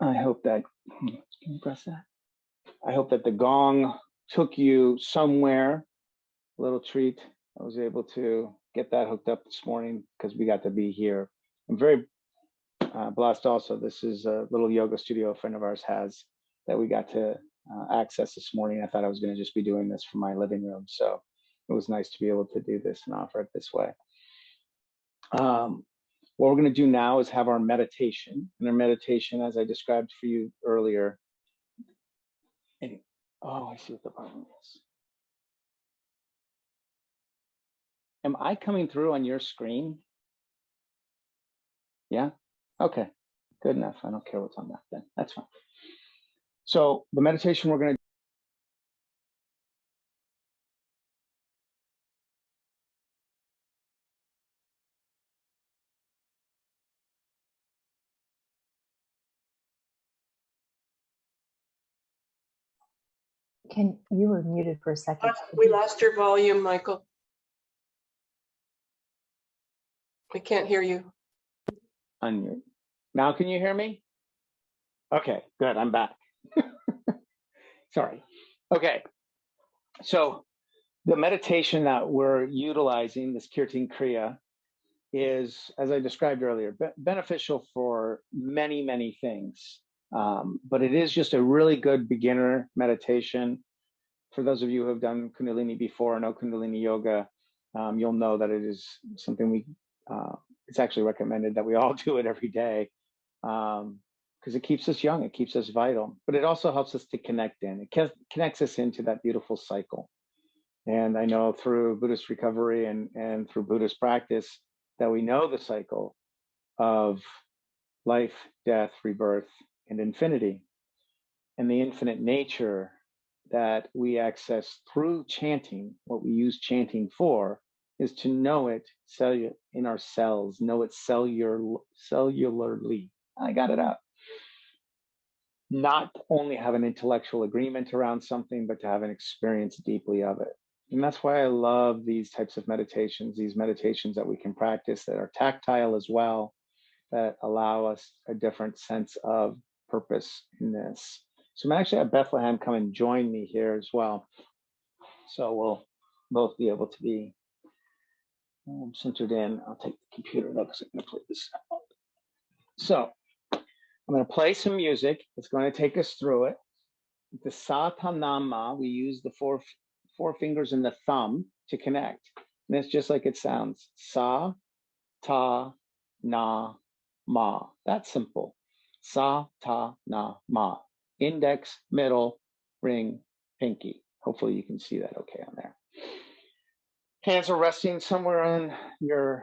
I hope that, can you press that? I hope that the gong took you somewhere. A little treat. I was able to get that hooked up this morning because we got to be here. I'm very blessed also. This is a little yoga studio a friend of ours has that we got to access this morning. I thought I was going to just be doing this from my living room. So it was nice to be able to do this and offer it this way. What we're going to do now is have our meditation. And our meditation, as I described for you earlier. Oh, I see what the problem is. Am I coming through on your screen? Yeah? Okay, good enough. I don't care what's on that then. That's fine. So the meditation we're going to You were muted for a second. We lost your volume, Michael. We can't hear you. unmute. Now can you hear me? Okay, good. I'm back. Sorry. Okay. So the meditation that we're utilizing, this Kirtan Kriya, is, as I described earlier, beneficial for many, many things. But it is just a really good beginner meditation. For those of you who have done Kundalini before or know Kundalini Yoga, you'll know that it is something it's actually recommended that we all do it every day because it keeps us young, it keeps us vital, but it also helps us to connect in. It connects us into that beautiful cycle. And I know through Buddhist recovery and through Buddhist practice that we know the cycle of life, death, rebirth, and infinity, and the infinite nature that we access through chanting. What we use chanting for is to know it in our cells, know it cellularly. I got it out. Not only have an intellectual agreement around something, but to have an experience deeply of it. And that's why I love these types of meditations, these meditations that we can practice that are tactile as well, that allow us a different sense of purpose in this. So I'm actually at Bethlehem come and join me here as well. So we'll both be able to be centered in. I'll take the computer though, because I'm going to play this out. So I'm going to play some music. It's going to take us through it. The Sa Ta Na Ma, we use the four fingers and the thumb to connect. And it's just like it sounds. Sa, Ta, Na, Ma. That's simple. Sa, Ta, Na, Ma. Index, middle, ring, pinky. Hopefully you can see that okay on there. Hands are resting somewhere on your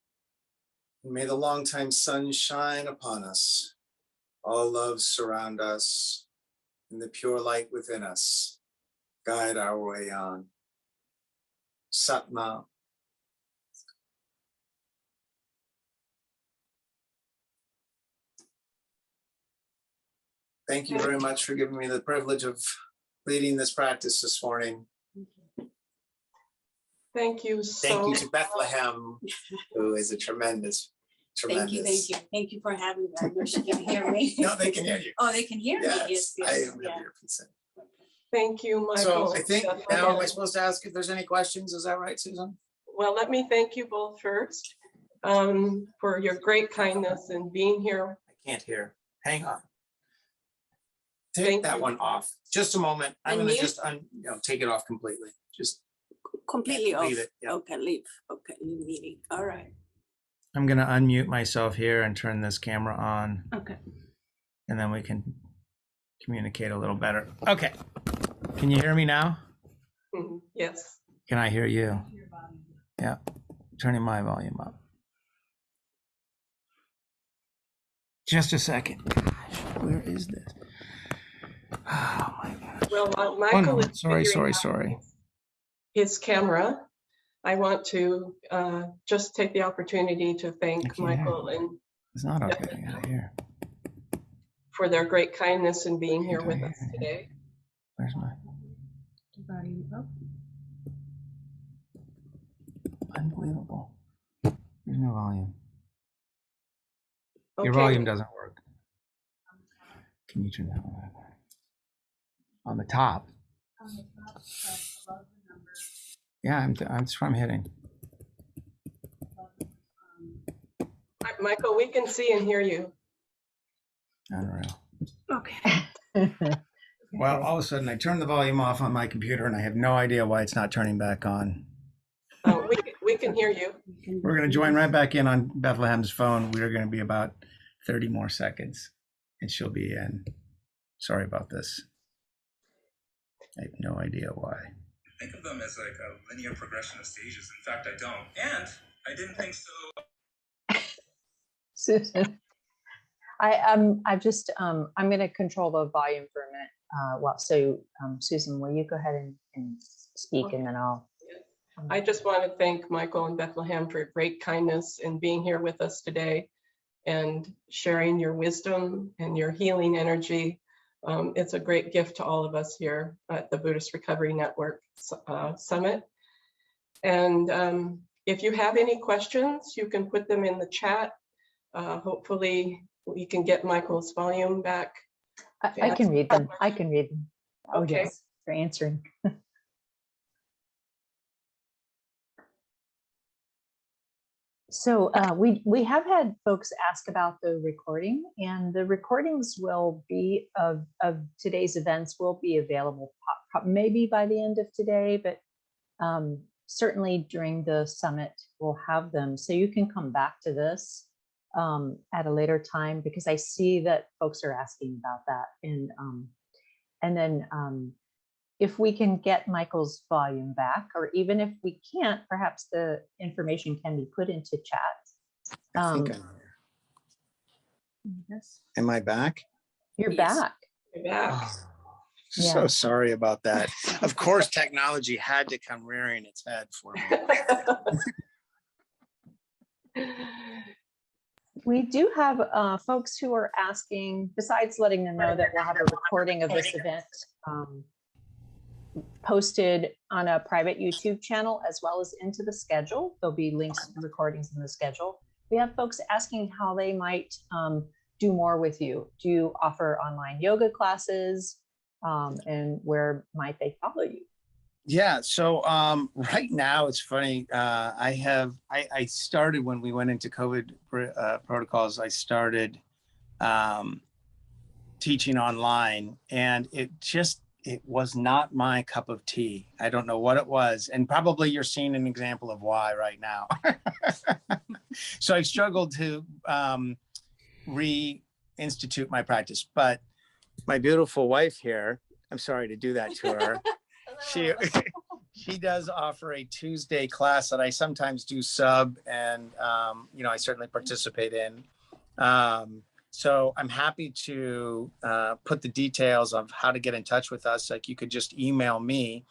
And may the longtime sun shine upon us. All love surround us, and the pure light within us guide our way on. Satnam. Thank you very much for giving me the privilege of leading this practice this morning. Thank you Thank you so. to Bethlehem, who is a tremendous. Thank you, thank you. Thank you for having me. I know she can hear me. No, they can hear you. Oh, they can hear me. Yes, Yes, I yes, have yeah. your consent. Thank you, So Michael. I think now am I supposed to ask if there's any questions? Is that right, Susan? Well, let me thank you both first for your great kindness and being here. I can't hear. Hang on. Take Thank that you. one off. Just a moment. I'm And gonna you? just take it off completely. Just Completely off. leave it. Yeah. Okay, leave. Okay, leave meeting. All right. I'm going to unmute myself here and turn this camera on, Okay. and then we can communicate a little better. Okay. Can you hear me now? Mhm, yes. Can I hear you? Yeah. Turning my volume up. Just a second. Gosh, where is this? Oh my gosh. Well, while One Michael moment. is Sorry, figuring sorry, out sorry. his camera, I want to just take the opportunity to I thank can't hear. Michael and It's not okay. I gotta hear. for their great kindness in being here Can't with I us hear? today. Where's my unbelievable? There's no volume. Your Okay. volume doesn't work. Can you turn that one on? On the top? Yeah, that's what I'm hitting. Michael, we can see and hear you. Unreal. Okay. Well, all of a sudden I turned the volume off on my computer and I have no idea why it's not turning back on. We can hear you. We're going to join right back in on Bethlehem's phone. We're going to be about 30 more seconds and she'll be in. Sorry about this. I have no idea why. Think of them as like a linear progression of stages. In fact, I don't. And I didn't think so. Susan, I'm going to control the volume for a minute. Susan, will you go ahead and speak, and then I'll. I just want to thank Michael and Bethlehem for great kindness and being here with us today and sharing your wisdom and your healing energy. It's a great gift to all of us here at the Buddhist Recovery Network Summit. And if you have any questions, you can put them in the chat. Hopefully we can get Michael's volume back. I can read them. I can read them. Oh, Okay. yes, for answering. So we have had folks ask about the recording, and the recordings will be of today's events will be available maybe by the end of today, but certainly during the summit we'll have them. So you can come back to this at a later time, because I see that folks are asking about that. And then if we can get Michael's volume back, or even if we can't, perhaps the information can be put into chat. I think I'm here. Yes. Am I back? You're Yes. back. You're back. Oh, Yeah. so sorry about that. Of course, technology had to come rearing its head for me. We do have folks who are asking, besides letting them know that we'll have a recording of this event posted on a private YouTube channel, as well as into the schedule. There'll be links to the recordings in the schedule. We have folks asking how they might do more with you. Do you offer online yoga classes? And where might they follow you? Yeah, so right now it's funny. I started when we went into COVID protocols. I started teaching online, and it was not my cup of tea. I don't know what it was, and probably you're seeing an example of why right now. So I struggled to reinstitute my practice, but my beautiful wife here, I'm sorry to do that to her. she does offer a Tuesday class that I sometimes do sub, and I certainly participate in. So I'm happy to put the details of how to get in touch with us. Like, you could just email me,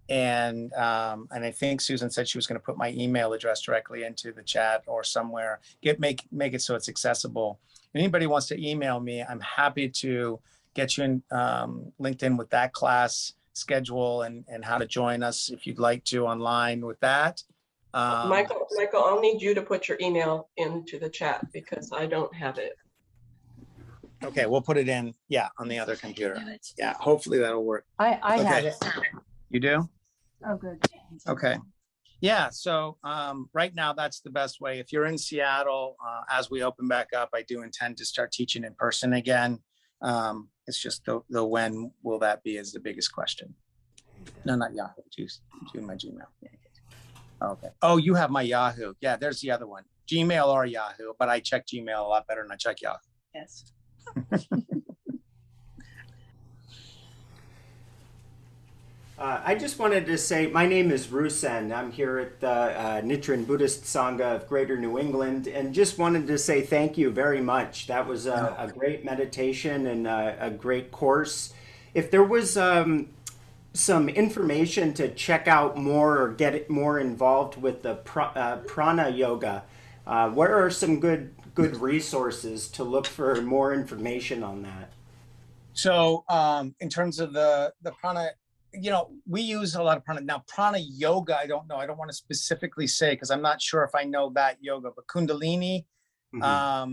and I think Susan said she was going to put my email address directly into the chat or somewhere. Make it so it's accessible. Anybody wants to email me, I'm happy to get you in linked in with that class schedule and how to join us if you'd like to online with that. Michael, I'll need you to put your email into the chat because I don't have it. Okay, we'll put it in, on the other computer. Yeah, hopefully that'll work. I have Okay. it. You do? Oh, good. Okay. Yeah, so right now that's the best way. If you're in Seattle, as we open back up, I do intend to start teaching in person again. It's just the when will that be is the biggest question. No, not Yahoo, just my Gmail. Okay. Oh, you have my Yahoo. Yeah, there's the other one. Gmail or Yahoo, but I check Gmail a lot better than I check Yahoo. Yes. I just wanted to say my name is Rusen. I'm here at the Nichiren Buddhist Sangha of Greater New England, and just wanted to say thank you very much. That was a great meditation and a great course. If there was some information to check out more or get more involved with the prana yoga, where are some good resources to look for more information on that? So in terms of the prana, we use a lot of prana. Now, prana yoga, I don't know. I don't want to specifically say because I'm not sure if I know that yoga, but Kundalini, a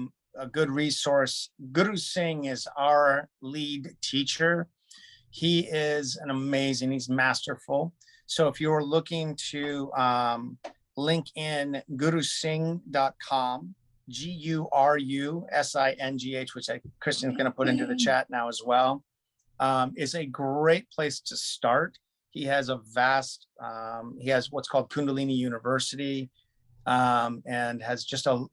good resource. Guru Singh is our lead teacher. He is he's masterful. So if you're looking to link in gurusingh.com, GURUSINGH, which Christian's going to put into the chat now as well, is a great place to start. He has he has what's called Kundalini University, and has just a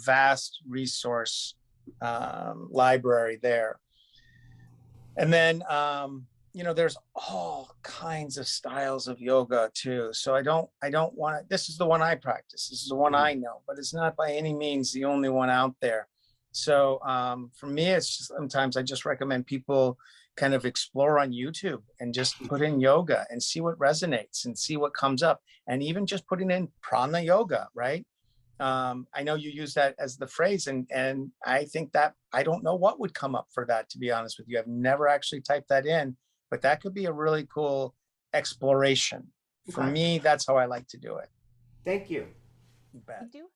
vast resource library there. And then, there's all kinds of styles of yoga too. So I don't want to, this is the one I practice. This is the one I know, but it's not by any means the only one out there. So for me, it's just, sometimes I just recommend people kind of explore on YouTube and just put in yoga and see what resonates and see what comes up. And even just putting in prana yoga, right? I know you use that as the phrase, and I think that I don't know what would come up for that, to be honest with you. I've never actually typed that in, but that could be a really cool exploration. For me, that's how I like to do it. Thank you. You bet. You do